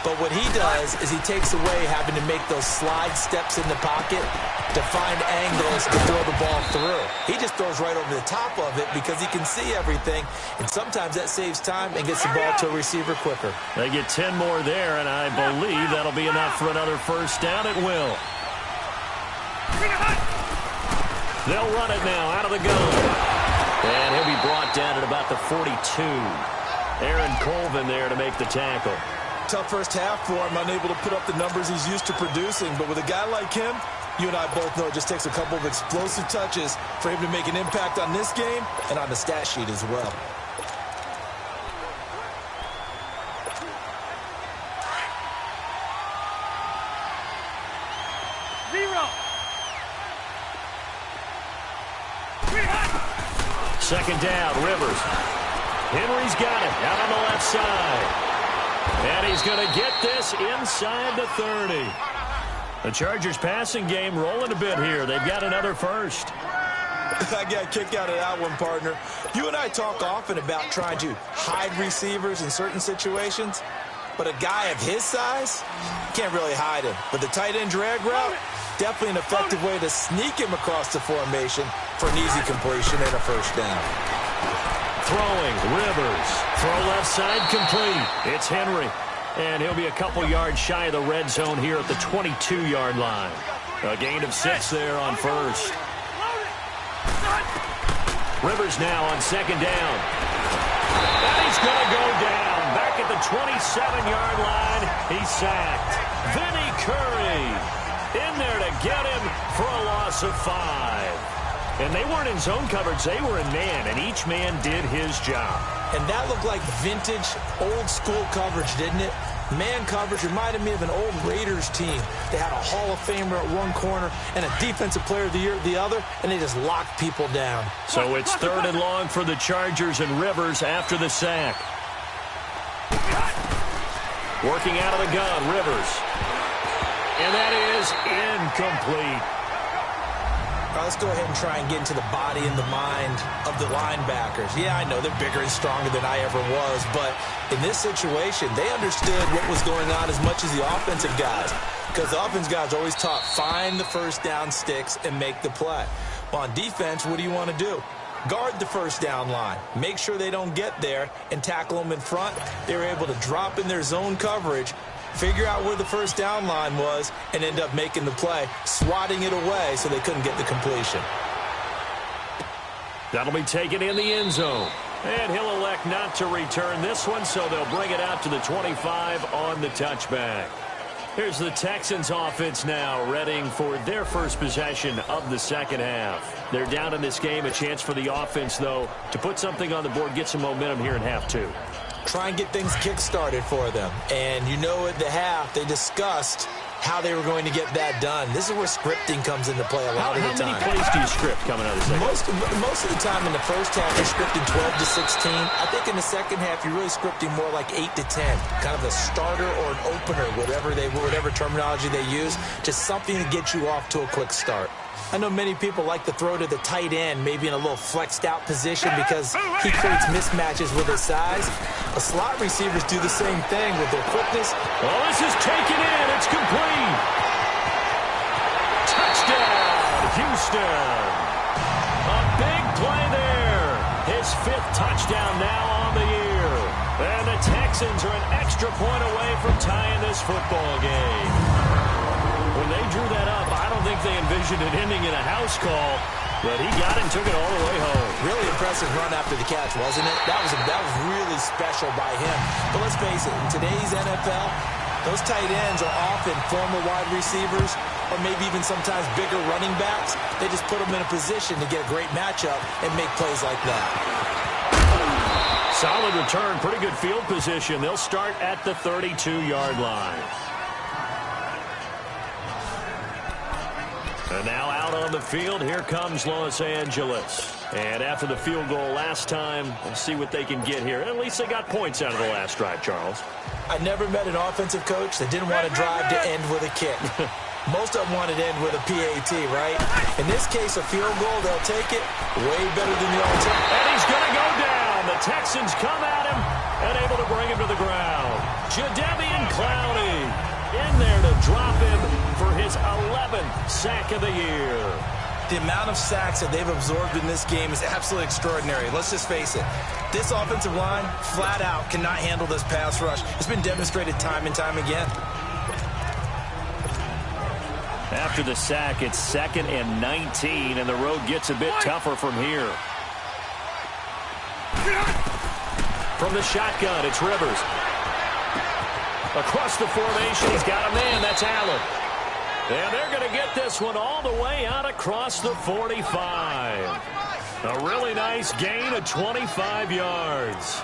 But what he does is he takes away having to make those slide steps in the pocket to find angles to throw the ball through. He just throws right over the top of it because he can see everything, and sometimes that saves time and gets the ball to a receiver quicker. They get 10 more there, and I believe that'll be enough for another first down. It will. They'll run it now out of the gun. And he'll be brought down at about the 42. Aaron Colvin there to make the tackle. Tough first half for him, unable to put up the numbers he's used to producing. But with a guy like him, you and I both know it just takes a couple of explosive touches for him to make an impact on this game and on the stat sheet as well. Second down, Rivers. Henry's got it out on the left side. And he's going to get this inside the 30. The Chargers passing game rolling a bit here. They've got another first. I got a kick out of that one, partner. You and I talk often about trying to hide receivers in certain situations, but a guy of his size, can't really hide him. But the tight end drag route, definitely an effective way to sneak him across the formation for an easy completion and a first down. Throwing, Rivers. Throw left side, complete. It's Henry. And he'll be a couple yards shy of the red zone here at the 22-yard line. A gain of 6 there on first. Rivers now on second down. And he's going to go down. Back at the 27-yard line. He's sacked. Vinny Curry in there to get him for a loss of 5. And they weren't in zone coverage. They were in man, and each man did his job. And that looked like vintage, old-school coverage, didn't it? Man coverage reminded me of an old Raiders team. They had a Hall of Famer at one corner and a Defensive Player of the Year at the other, and they just locked people down. So it's third and long for the Chargers and Rivers after the sack. Working out of the gun, Rivers. And that is incomplete. All right, let's go ahead and try and get into the body and the mind of the linebackers. Yeah, I know they're bigger and stronger than I ever was, but in this situation, they understood what was going on as much as the offensive guys, because the offensive guys are always taught, find the first down sticks and make the play. Well, on defense, what do you want to do? Guard the first down line. Make sure they don't get there and tackle them in front. They were able to drop in their zone coverage, figure out where the first down line was, and end up making the play, swatting it away so they couldn't get the completion. That'll be taken in the end zone. And he'll elect not to return this one, so they'll bring it out to the 25 on the touchback. Here's the Texans offense now, readying for their first possession of the second half. They're down in this game, a chance for the offense, though, to put something on the board, get some momentum here in half 2. Try and get things kick-started for them. And you know at the half, they discussed how they were going to get that done. This is where scripting comes into play a lot of the time. How many plays do you script coming out of the second? Most of the time in the first half, you're scripting 12 to 16. I think in the second half, you're really scripting more like 8 to 10. Kind of a starter or an opener, whatever terminology they use. Just something to get you off to a quick start. I know many people like to throw to the tight end, maybe in a little flexed out position because he creates mismatches with his size. The slot receivers do the same thing with their quickness. Oh, this is taken in. It's complete. Touchdown, Houston. A big play there. His 5th touchdown now on the year. And the Texans are an extra point away from tying this football game. When they drew that up, I don't think they envisioned it ending in a house call, but he got it and took it all the way home. Really impressive run after the catch, wasn't it? That was really special by him. But let's face it, in today's NFL, those tight ends are often former wide receivers or maybe even sometimes bigger running backs. They just put them in a position to get a great matchup and make plays like that. Solid return, pretty good field position. They'll start at the 32-yard line. And now out on the field, here comes Los Angeles. And after the field goal last time, we'll see what they can get here. At least they got points out of the last drive, Charles. I never met an offensive coach that didn't want to drive to end with a kick. Most of them wanted to end with a PAT, right? In this case, a field goal, they'll take it way better than the alternative. And he's going to go down. The Texans come at him and able to bring him to the ground. Jadeveon Clowney in there to drop him for his 11th sack of the year. The amount of sacks that they've absorbed in this game is absolutely extraordinary. Let's just face it. This offensive line, flat out, cannot handle this pass rush. It's been demonstrated time and time again. After the sack, it's 2nd and 19, and the road gets a bit tougher from here. From the shotgun, it's Rivers. Across the formation, he's got a man. That's Allen. And they're going to get this one all the way out across the 45. A really nice gain of 25 yards.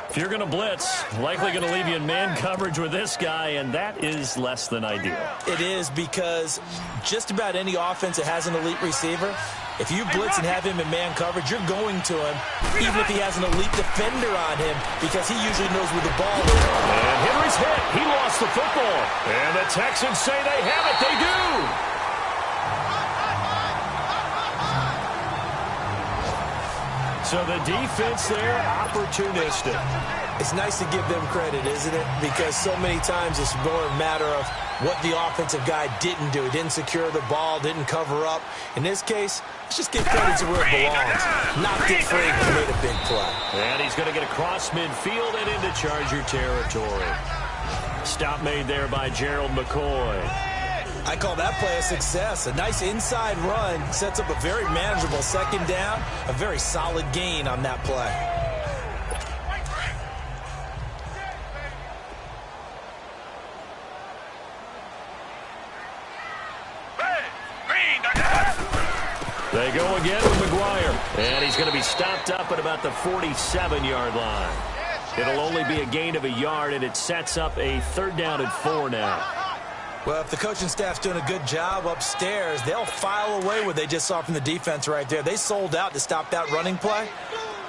If you're going to blitz, likely going to leave you in man coverage with this guy, and that is less than ideal. It is, because just about any offense that has an elite receiver, if you blitz and have him in man coverage, you're going to him, even if he has an elite defender on him, because he usually knows where the ball is. And Henry's hit. He lost the football. And the Texans say they have it. They do. So the defense there, opportunistic. It's nice to give them credit, isn't it? Because so many times it's more a matter of what the offensive guy didn't do. He didn't secure the ball, didn't cover up. In this case, let's just give credit to where it belongs. Knocked it free and made a big play. And he's going to get across midfield and into Charger territory. Stop made there by Gerald McCoy. I call that play a success. A nice inside run sets up a very manageable second down. A very solid gain on that play. They go again with McGuire. And he's going to be stopped up at about the 47-yard line. It'll only be a gain of a yard, and it sets up a 3rd down and 4 now. Well, if the coaching staff's doing a good job upstairs, they'll file away what they just saw from the defense right there. They sold out to stop that running play.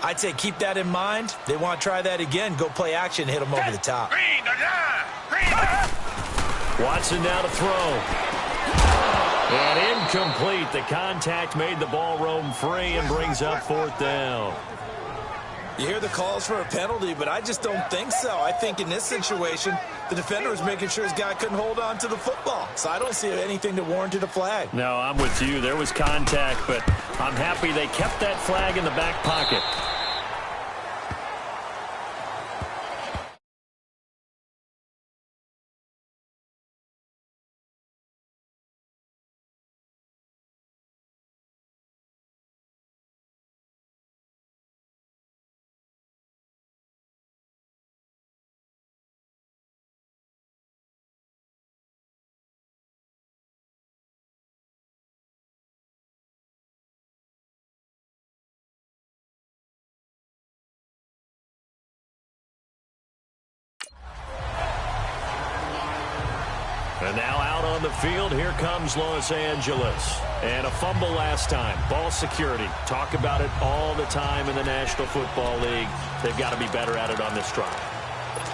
I'd say keep that in mind. They want to try that again. Go play action, hit them over the top. Watson now to throw. And incomplete. The contact made the ball roam free and brings up 4th down. You hear the calls for a penalty, but I just don't think so. I think in this situation, the defender was making sure his guy couldn't hold on to the football. So I don't see anything that warranted a flag. No, I'm with you. There was contact, but I'm happy they kept that flag in the back pocket. And now out on the field, here comes Los Angeles. And a fumble last time. Ball security. Talk about it all the time in the National Football League. They've got to be better at it on this drive.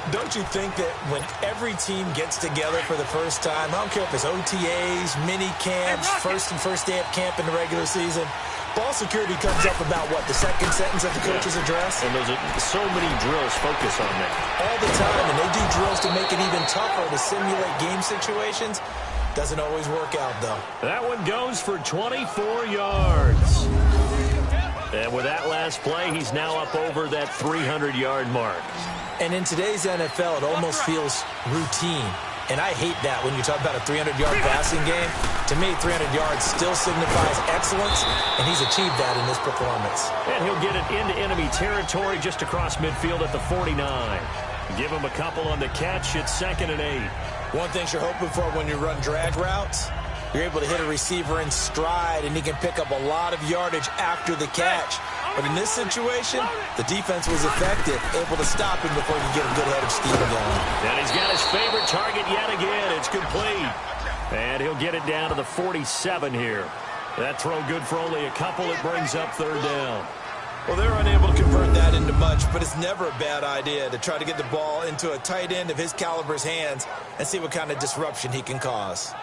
Don't you think that when every team gets together for the first time, I don't care if it's OTAs, mini camps, first day of camp in the regular season, ball security comes up about, what, the second sentence of the coach's address? And those are so many drills focus on that. All the time, and they do drills to make it even tougher to simulate game situations. Doesn't always work out, though. That one goes for 24 yards. And with that last play, he's now up over that 300-yard mark. And in today's NFL, it almost feels routine. And I hate that when you talk about a 300-yard passing game. To me, 300 yards still signifies excellence, and he's achieved that in this performance. And he'll get it into enemy territory just across midfield at the 49. Give him a couple on the catch. It's 2nd and 8. One thing you're hoping for when you run drag routes, you're able to hit a receiver in stride, and he can pick up a lot of yardage after the catch. But in this situation, the defense was effective, able to stop him before he could get a good head of steam going. And he's got his favorite target yet again. It's complete. And he'll get it down to the 47 here. That throw good for only a couple. It brings up 3rd down. Well, they're unable to convert that into much, but it's never a bad idea to try to get the ball into a tight end of his caliber's hands and see what kind of disruption he can cause.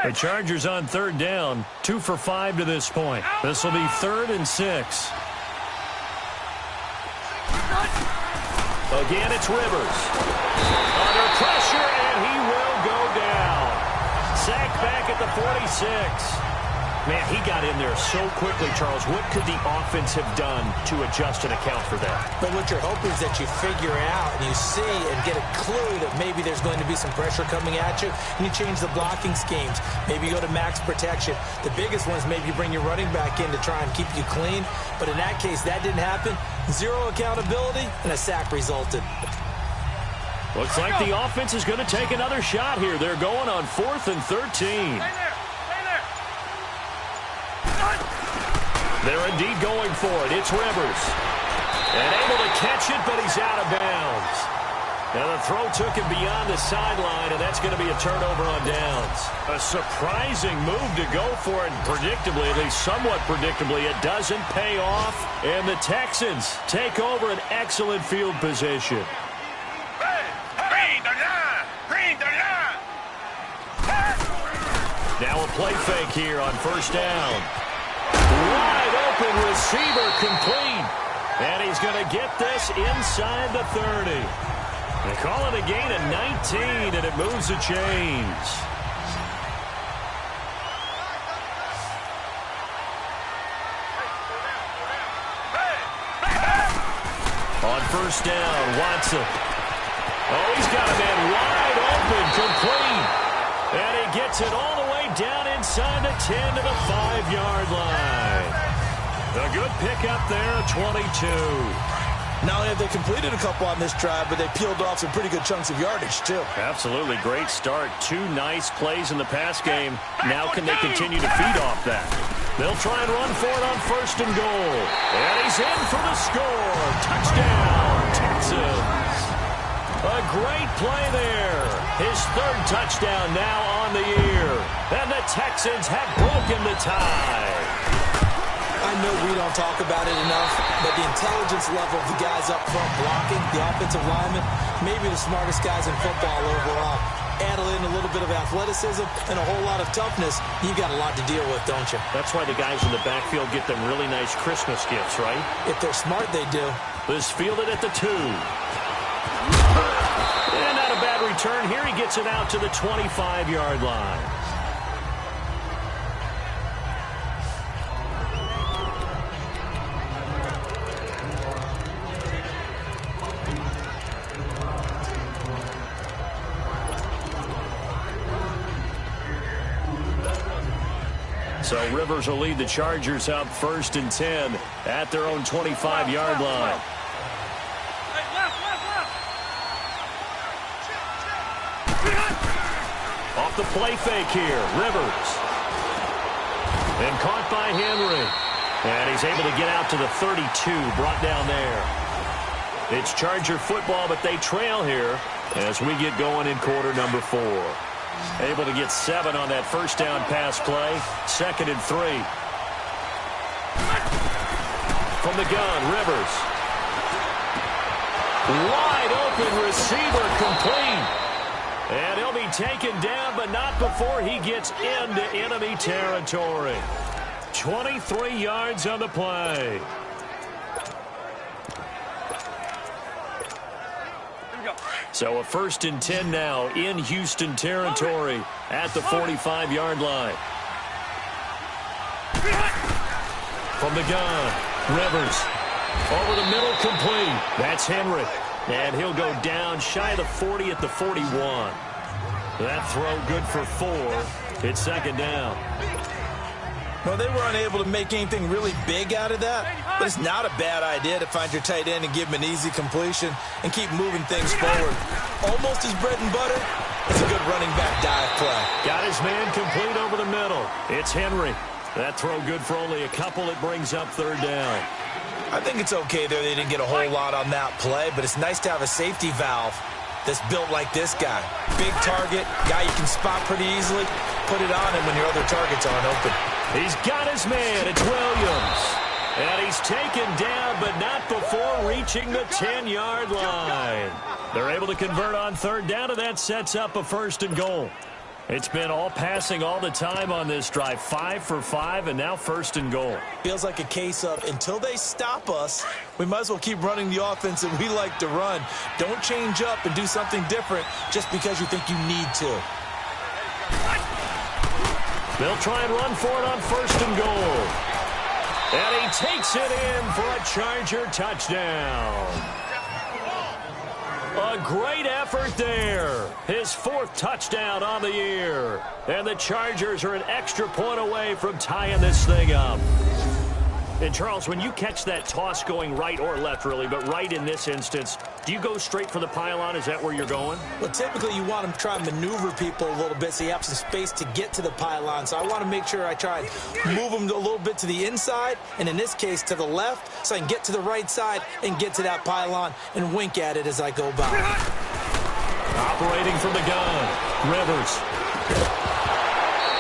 The Chargers on 3rd down, 2 for 5 to this point. This will be 3rd and 6. Again, it's Rivers. Under pressure, and he will go down. Sacked back at the 46. Man, he got in there so quickly, Charles. What could the offense have done to adjust and account for that? But what you're hoping is that you figure out and you see and get a clue that maybe there's going to be some pressure coming at you, and you change the blocking schemes. Maybe you go to max protection. The biggest one is maybe you bring your running back in to try and keep you clean. But in that case, that didn't happen. Zero accountability, and a sack resulted. Looks like the offense is going to take another shot here. They're going on 4th and 13. They're indeed going for it. It's Rivers. And able to catch it, but he's out of bounds. Now the throw took him beyond the sideline, and that's going to be a turnover on downs. A surprising move to go for it, and predictably, at least somewhat predictably, it doesn't pay off. And the Texans take over an excellent field position. Now a play fake here on 1st down. Wide open receiver complete. And he's going to get this inside the 30. They call it a gain of 19, and it moves the chains. On 1st down, Watson. Oh, he's got a man wide open, complete. And he gets it all the way down inside the 10 to the 5-yard line. A good pickup there, 22. Not only have they completed a couple on this drive, but they peeled off some pretty good chunks of yardage, too. Absolutely. Great start. 2 nice plays in the pass game. Now can they continue to feed off that? They'll try and run for it on 1st and goal. And he's in for the score. Touchdown, Texans. A great play there. His 3rd touchdown now on the year. And the Texans have broken the tie. I know we don't talk about it enough, but the intelligence level of the guys up front blocking, the offensive linemen, maybe the smartest guys in football overall. Add in a little bit of athleticism and a whole lot of toughness, you've got a lot to deal with, don't you? That's why the guys in the backfield get them really nice Christmas gifts, right? If they're smart, they do. This fielded at the 2. And not a bad return here. He gets it out to the 25-yard line. So Rivers will lead the Chargers up 1st and 10 at their own 25-yard line. Off the play fake here, Rivers. And caught by Henry. And he's able to get out to the 32, brought down there. It's Charger football, but they trail here as we get going in quarter number 4. Able to get 7 on that first down pass play. 2nd and 3. From the gun, Rivers. Wide open receiver complete. And he'll be taken down, but not before he gets into enemy territory. 23 yards on the play. So a 1st and 10 now in Houston territory at the 45-yard line. From the gun, Rivers. Over the middle, complete. That's Henry. And he'll go down shy of the 40 at the 41. That throw good for 4. It's 2nd down. Well, they were unable to make anything really big out of that, but it's not a bad idea to find your tight end and give him an easy completion and keep moving things forward. Almost his bread and butter. It's a good running back dive play. Got his man complete over the middle. It's Henry. That throw good for only a couple. It brings up 3rd down. I think it's okay there. They didn't get a whole lot on that play, but it's nice to have a safety valve that's built like this guy. Big target, guy you can spot pretty easily. Put it on him when your other targets aren't open. He's got his man. It's Williams. And he's taken down, but not before reaching the 10-yard line. They're able to convert on 3rd down, and that sets up a 1st and goal. It's been all passing all the time on this drive. 5 for 5, and now 1st and goal. Feels like a case of until they stop us, we might as well keep running the offense that we like to run. Don't change up and do something different just because you think you need to. They'll try and run for it on 1st and goal. And he takes it in for a Charger touchdown. A great effort there. His 4th touchdown on the year. And the Chargers are an extra point away from tying this thing up. And, Charles, when you catch that toss going right or left, really, but right in this instance, do you go straight for the pylon? Is that where you're going? Well, typically you want to try and maneuver people a little bit so you have some space to get to the pylon. So I want to make sure I try and move them a little bit to the inside, and in this case to the left, so I can get to the right side and get to that pylon and wink at it as I go by. Operating from the gun, Rivers.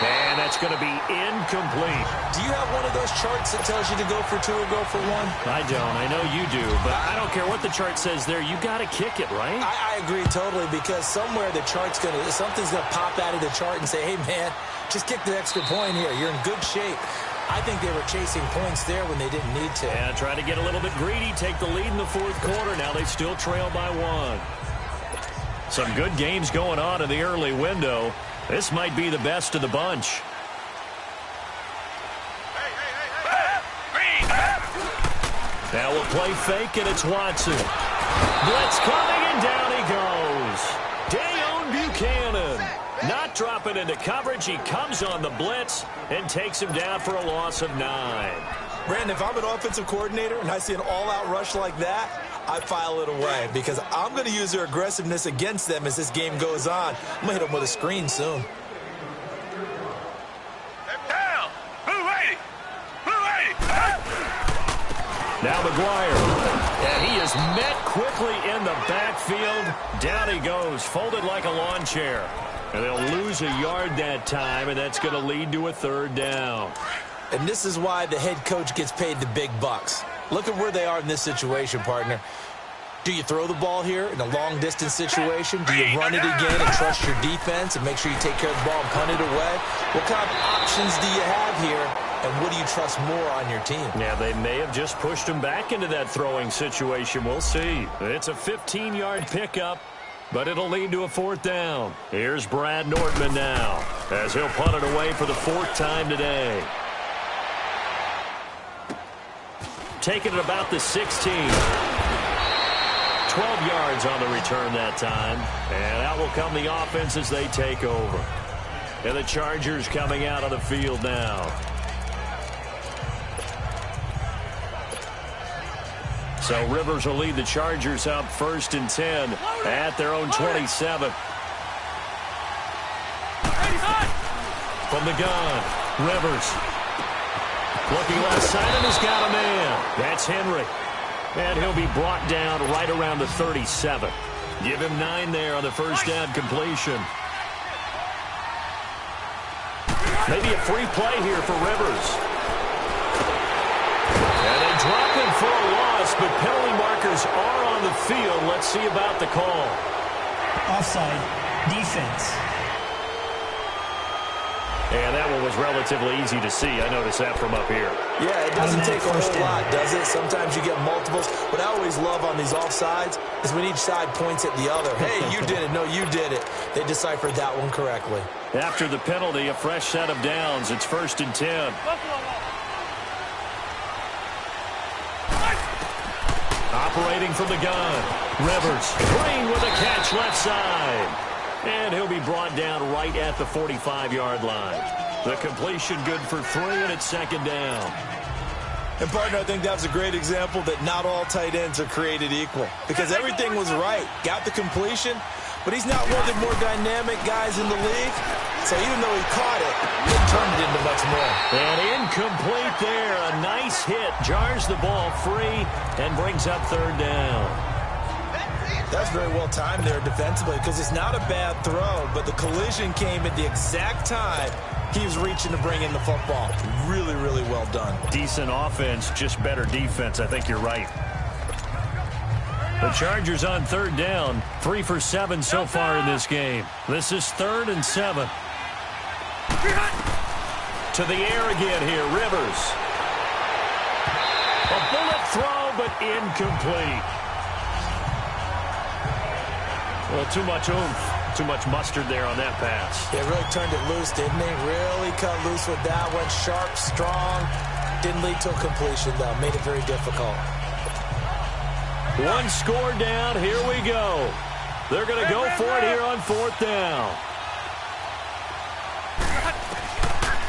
And that's going to be incomplete. Do you have one of those charts that tells you to go for 2 or go for 1? I don't. I know you do. But I don't care what the chart says there. You got to kick it, right? I agree totally, because somewhere the chart's going to, something's going to pop out of the chart and say, hey, man, just kick the extra point here. You're in good shape. I think they were chasing points there when they didn't need to. Yeah, try to get a little bit greedy, take the lead in the 4th quarter. Now they still trail by 1. Some good games going on in the early window. This might be the best of the bunch. Now we'll play fake, and it's Watson. Blitz coming, and down he goes. Dayon Buchanan not dropping into coverage. He comes on the blitz and takes him down for a loss of 9. Brandon, if I'm an offensive coordinator and I see an all-out rush like that, I file it away because I'm going to use their aggressiveness against them as this game goes on. I'm going to hit them with a screen soon. Down! Blue 80! Blue 80! Now McGuire. And he is met quickly in the backfield. Down he goes, folded like a lawn chair. And they'll lose a yard that time, and that's going to lead to a 3rd down. And this is why the head coach gets paid the big bucks. Look at where they are in this situation, partner. Do you throw the ball here in a long-distance situation? Do you run it again and trust your defense and make sure you take care of the ball and punt it away? What kind of options do you have here, and what do you trust more on your team? Yeah, they may have just pushed him back into that throwing situation. We'll see. It's a 15-yard pickup, but it'll lead to a 4th down. Here's Brad Nortman now, as he'll punt it away for the 4th time today. Taking it about the 16. 12 yards on the return that time. And out will come the offense as they take over. And the Chargers coming out on the field now. So Rivers will lead the Chargers up 1st and 10 at their own 27. From the gun, Rivers. Looking left side, and he's got a man. That's Henry. And he'll be brought down right around the 37. Give him 9 there on the first down completion. Maybe a free play here for Rivers. And they drop him for a loss, but penalty markers are on the field. Let's see about the call. Offside, defense. And that one was relatively easy to see. I noticed that from up here. Yeah, it doesn't take a whole lot, does it? Sometimes you get multiples. What I always love on these offsides is when each side points at the other. Hey, you did it. No, you did it. They deciphered that one correctly. After the penalty, a fresh set of downs. It's 1st and 10. Operating from the gun. Rivers. Green with a catch left side. And he'll be brought down right at the 45-yard line. The completion good for 3, and it's 2nd down. And, partner, I think that was a great example that not all tight ends are created equal. Because everything was right. Got the completion, but he's not one of the more dynamic guys in the league. So even though he caught it, he turned it into much more. And incomplete there. A nice hit. Jars the ball free and brings up 3rd down. That's very well timed there defensively because it's not a bad throw, but the collision came at the exact time he was reaching to bring in the football. Really, really well done. Decent offense, just better defense. I think you're right. The Chargers on 3rd down, 3 for 7 so far in this game. This is 3rd and 7. To the air again here, Rivers. A bullet throw, but incomplete. Well, too much oomph, too much mustard there on that pass. Yeah, really turned it loose, didn't he? Really cut loose with that one. Sharp, strong. Didn't lead to a completion, though. Made it very difficult. 1 score down. Here we go. They're going to go for it here on 4th down.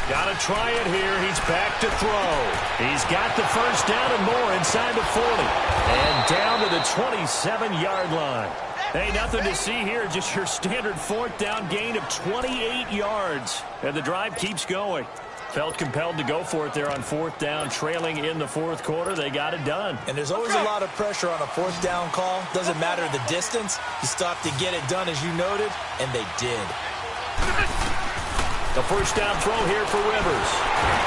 Got to try it here. He's back to throw. He's got the first down and more inside the 40. And down to the 27-yard line. Hey, nothing to see here, just your standard 4th down gain of 28 yards. And the drive keeps going. Felt compelled to go for it there on 4th down, trailing in the 4th quarter. They got it done. And there's always a lot of pressure on a 4th down call. Doesn't matter the distance. You still have to get it done, as you noted, and they did. The first down throw here for Rivers.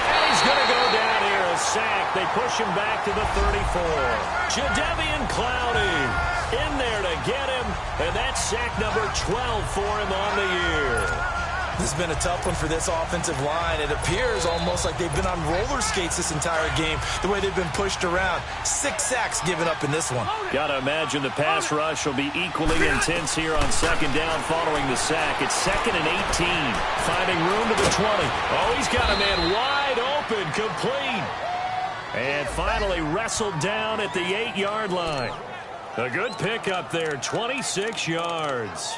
And he's going to go down here, a sack. They push him back to the 34. Jadeveon Clowney in there to get him, and that's sack number 12 for him on the year. This has been a tough one for this offensive line. It appears almost like they've been on roller skates this entire game, the way they've been pushed around. 6 sacks given up in this one. Got to imagine the pass rush will be equally intense here on 2nd down following the sack. It's 2nd and 18, finding room to the 20. Oh, he's got a man wide open, complete. And finally wrestled down at the 8-yard line. A good pickup there, 26 yards.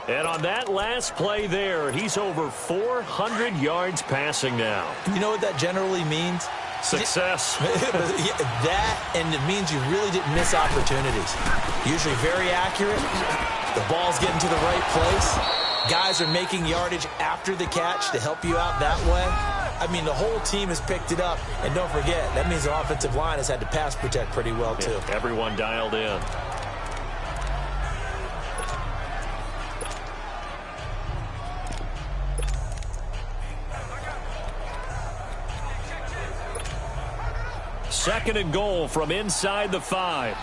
And on that last play there, he's over 400 yards passing now. You know what that generally means? Success. That, and it means you really didn't miss opportunities. Usually very accurate. The ball's getting to the right place. Guys are making yardage after the catch to help you out that way. I mean, the whole team has picked it up. And don't forget, that means the offensive line has had to pass protect pretty well, too. Yeah, everyone dialed in. Second and goal from inside the 5.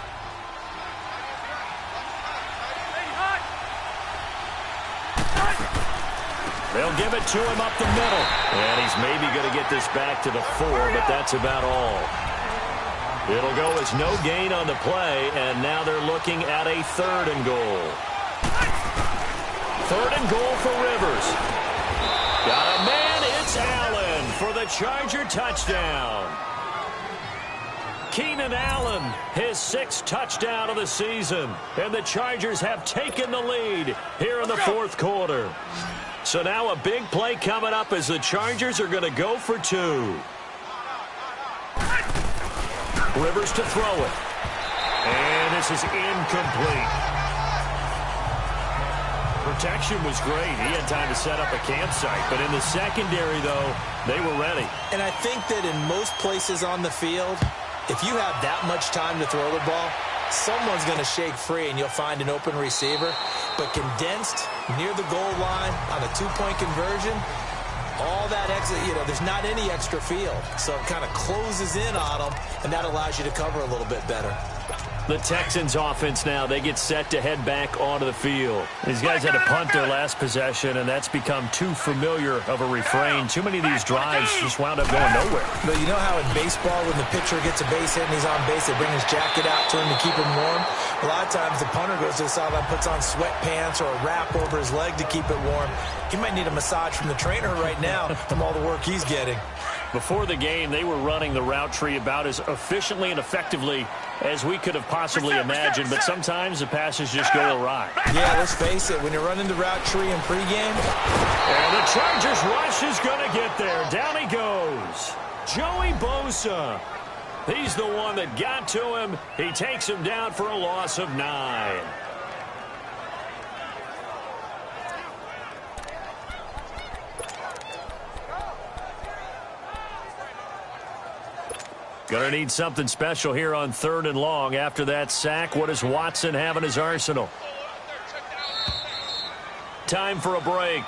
They'll give it to him up the middle. And he's maybe going to get this back to the 4, but that's about all. It'll go as no gain on the play, and now they're looking at a 3rd and goal. 3rd and goal for Rivers. Got a man, it's Allen for the Charger touchdown. Keenan Allen, his 6th touchdown of the season. And the Chargers have taken the lead here in the 4th quarter. So now a big play coming up as the Chargers are going to go for 2. Rivers to throw it. And this is incomplete. Protection was great. He had time to set up a campsite. But in the secondary, though, they were ready. And I think that in most places on the field, if you have that much time to throw the ball, someone's going to shake free and you'll find an open receiver. But condensed near the goal line on a two-point conversion, all that extra, there's not any extra field. So it kind of closes in on them, and that allows you to cover a little bit better. The Texans offense now, they get set to head back onto the field. These guys had to punt their last possession, and that's become too familiar of a refrain. Too many of these drives just wound up going nowhere. But you know how in baseball, when the pitcher gets a base hit and he's on base, they bring his jacket out to him to keep him warm? A lot of times the punter goes to the sideline, puts on sweatpants or a wrap over his leg to keep it warm. He might need a massage from the trainer right now from all the work he's getting. Before the game, they were running the route tree about as efficiently and effectively as we could have possibly imagined, but sometimes the passes just go awry. Yeah, let's face it, when you're running the route tree in pregame. And the Chargers rush is going to get there. Down he goes. Joey Bosa. He's the one that got to him. He takes him down for a loss of 9. Going to need something special here on 3rd and long. After that sack, what does Watson have in his arsenal? Time for a break.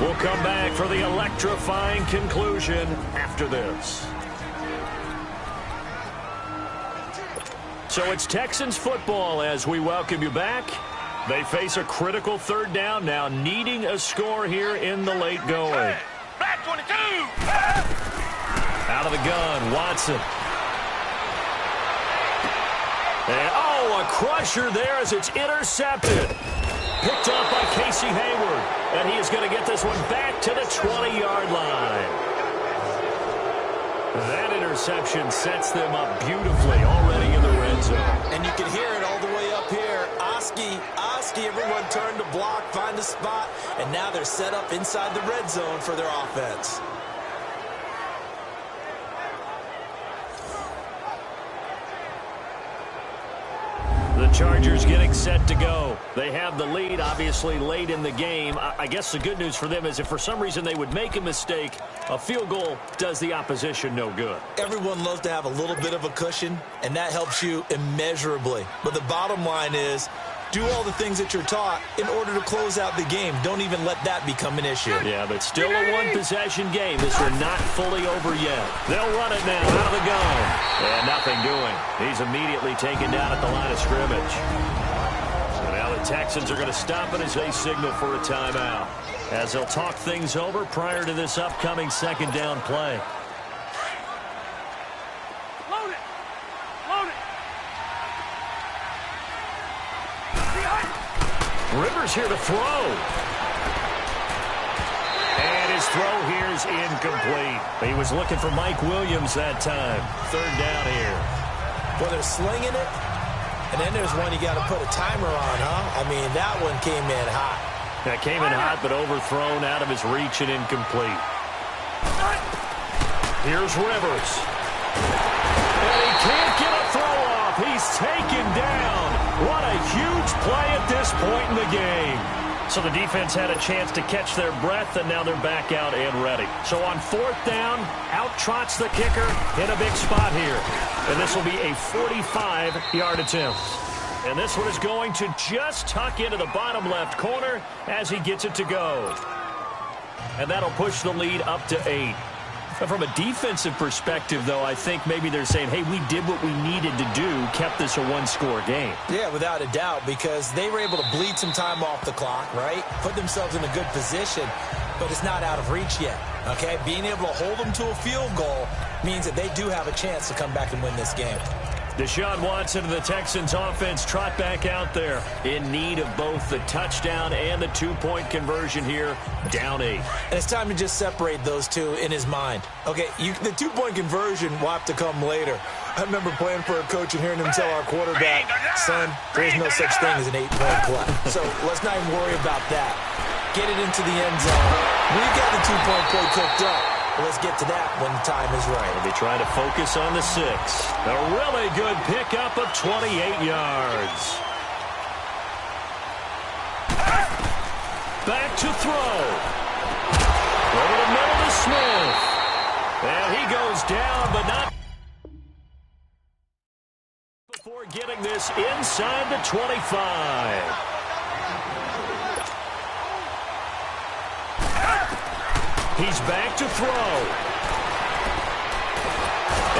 We'll come back for the electrifying conclusion after this. So it's Texans football as we welcome you back. They face a critical 3rd down now, needing a score here in the late going. Back 22! Out of the gun, Watson. And, a crusher there as it's intercepted. Picked up by Casey Hayward. And he is going to get this one back to the 20-yard line. That interception sets them up beautifully already in the red zone. And you can hear it all the way up here. Oski, everyone turned to block, find a spot, and now they're set up inside the red zone for their offense. The Chargers getting set to go. They have the lead, obviously, late in the game. I guess the good news for them is if for some reason they would make a mistake, a field goal does the opposition no good. Everyone loves to have a little bit of a cushion, and that helps you immeasurably. But the bottom line is, do all the things that you're taught in order to close out the game. Don't even let that become an issue. Yeah, but still a one-possession game. This one not fully over yet. They'll run it now out of the gun. And nothing doing. He's immediately taken down at the line of scrimmage. So now the Texans are going to stop it as they signal for a timeout, as they'll talk things over prior to this upcoming 2nd down play. Load it! Load it! Rivers here to throw. And his throw here is incomplete. He was looking for Mike Williams that time. 3rd down here. Well, they're slinging it, and then there's one you got to put a timer on, huh? I mean, that one came in hot. That came in hot, but overthrown out of his reach and incomplete. Here's Rivers. And he can't get a throw off. He's taken down. What a huge play at this point in the game. So the defense had a chance to catch their breath, and now they're back out and ready. So on 4th down, out trots the kicker in a big spot here. And this will be a 45-yard attempt. And this one is going to just tuck into the bottom left corner as he gets it to go. And that'll push the lead up to 8. From a defensive perspective, though, I think maybe they're saying, hey, we did what we needed to do, kept this a one-score game. Yeah, without a doubt, because they were able to bleed some time off the clock, right? Put themselves in a good position, but it's not out of reach yet, okay? Being able to hold them to a field goal means that they do have a chance to come back and win this game. Deshaun Watson and the Texans offense trot back out there in need of both the touchdown and the 2-point conversion here, down 8. And it's time to just separate those two in his mind. Okay, the 2-point conversion will have to come later. I remember playing for a coach and hearing him tell our quarterback, son, there's no such thing as an 8-point play. So let's not even worry about that. Get it into the end zone. We've got the 2-point play cooked up. Let's get to that when the time is right. They'll be trying to focus on the 6. A really good pickup of 28 yards. Back to throw. Over the middle to Smith. And he goes down, but not this inside the 25. He's back to throw.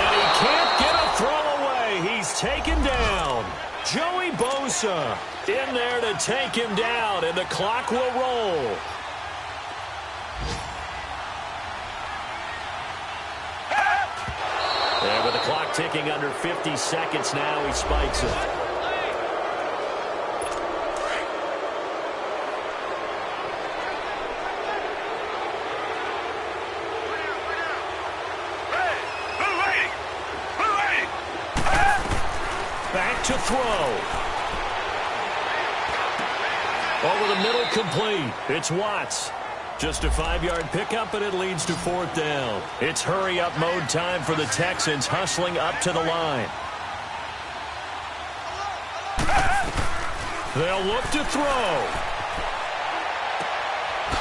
And he can't get a throw away. He's taken down. Joey Bosa in there to take him down, and the clock will roll. And with the clock ticking under 50 seconds now, he spikes it. Back to throw. Over the middle, complete. It's Watts. Just a 5-yard pickup, and it leads to 4th down. It's hurry-up mode time for the Texans, hustling up to the line. They'll look to throw.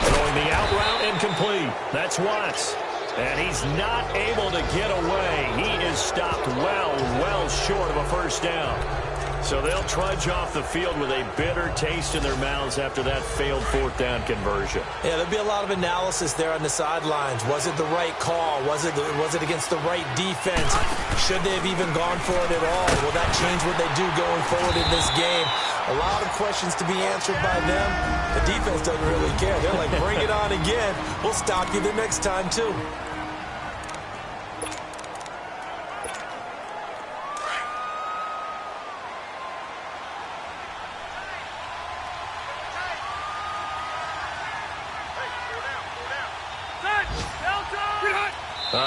Throwing the out route and complete. That's Watts. And he's not able to get away. He is stopped well short of a 1st down. So they'll trudge off the field with a bitter taste in their mouths after that failed 4th down conversion. Yeah, there'll be a lot of analysis there on the sidelines. Was it the right call? Was it against the right defense? Should they have even gone for it at all? Will that change what they do going forward in this game? A lot of questions to be answered by them. The defense doesn't really care. They're like, bring it on again. We'll stop you the next time, too.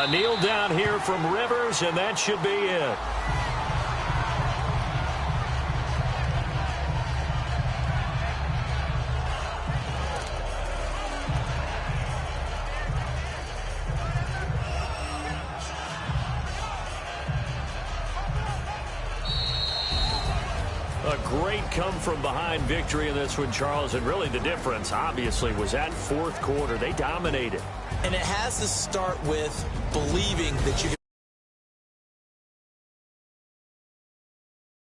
Kneel down here from Rivers, and that should be it. A great come-from-behind victory in this one, Charles, and really the difference, obviously, was that 4th quarter. They dominated. And it has to start with believing that you can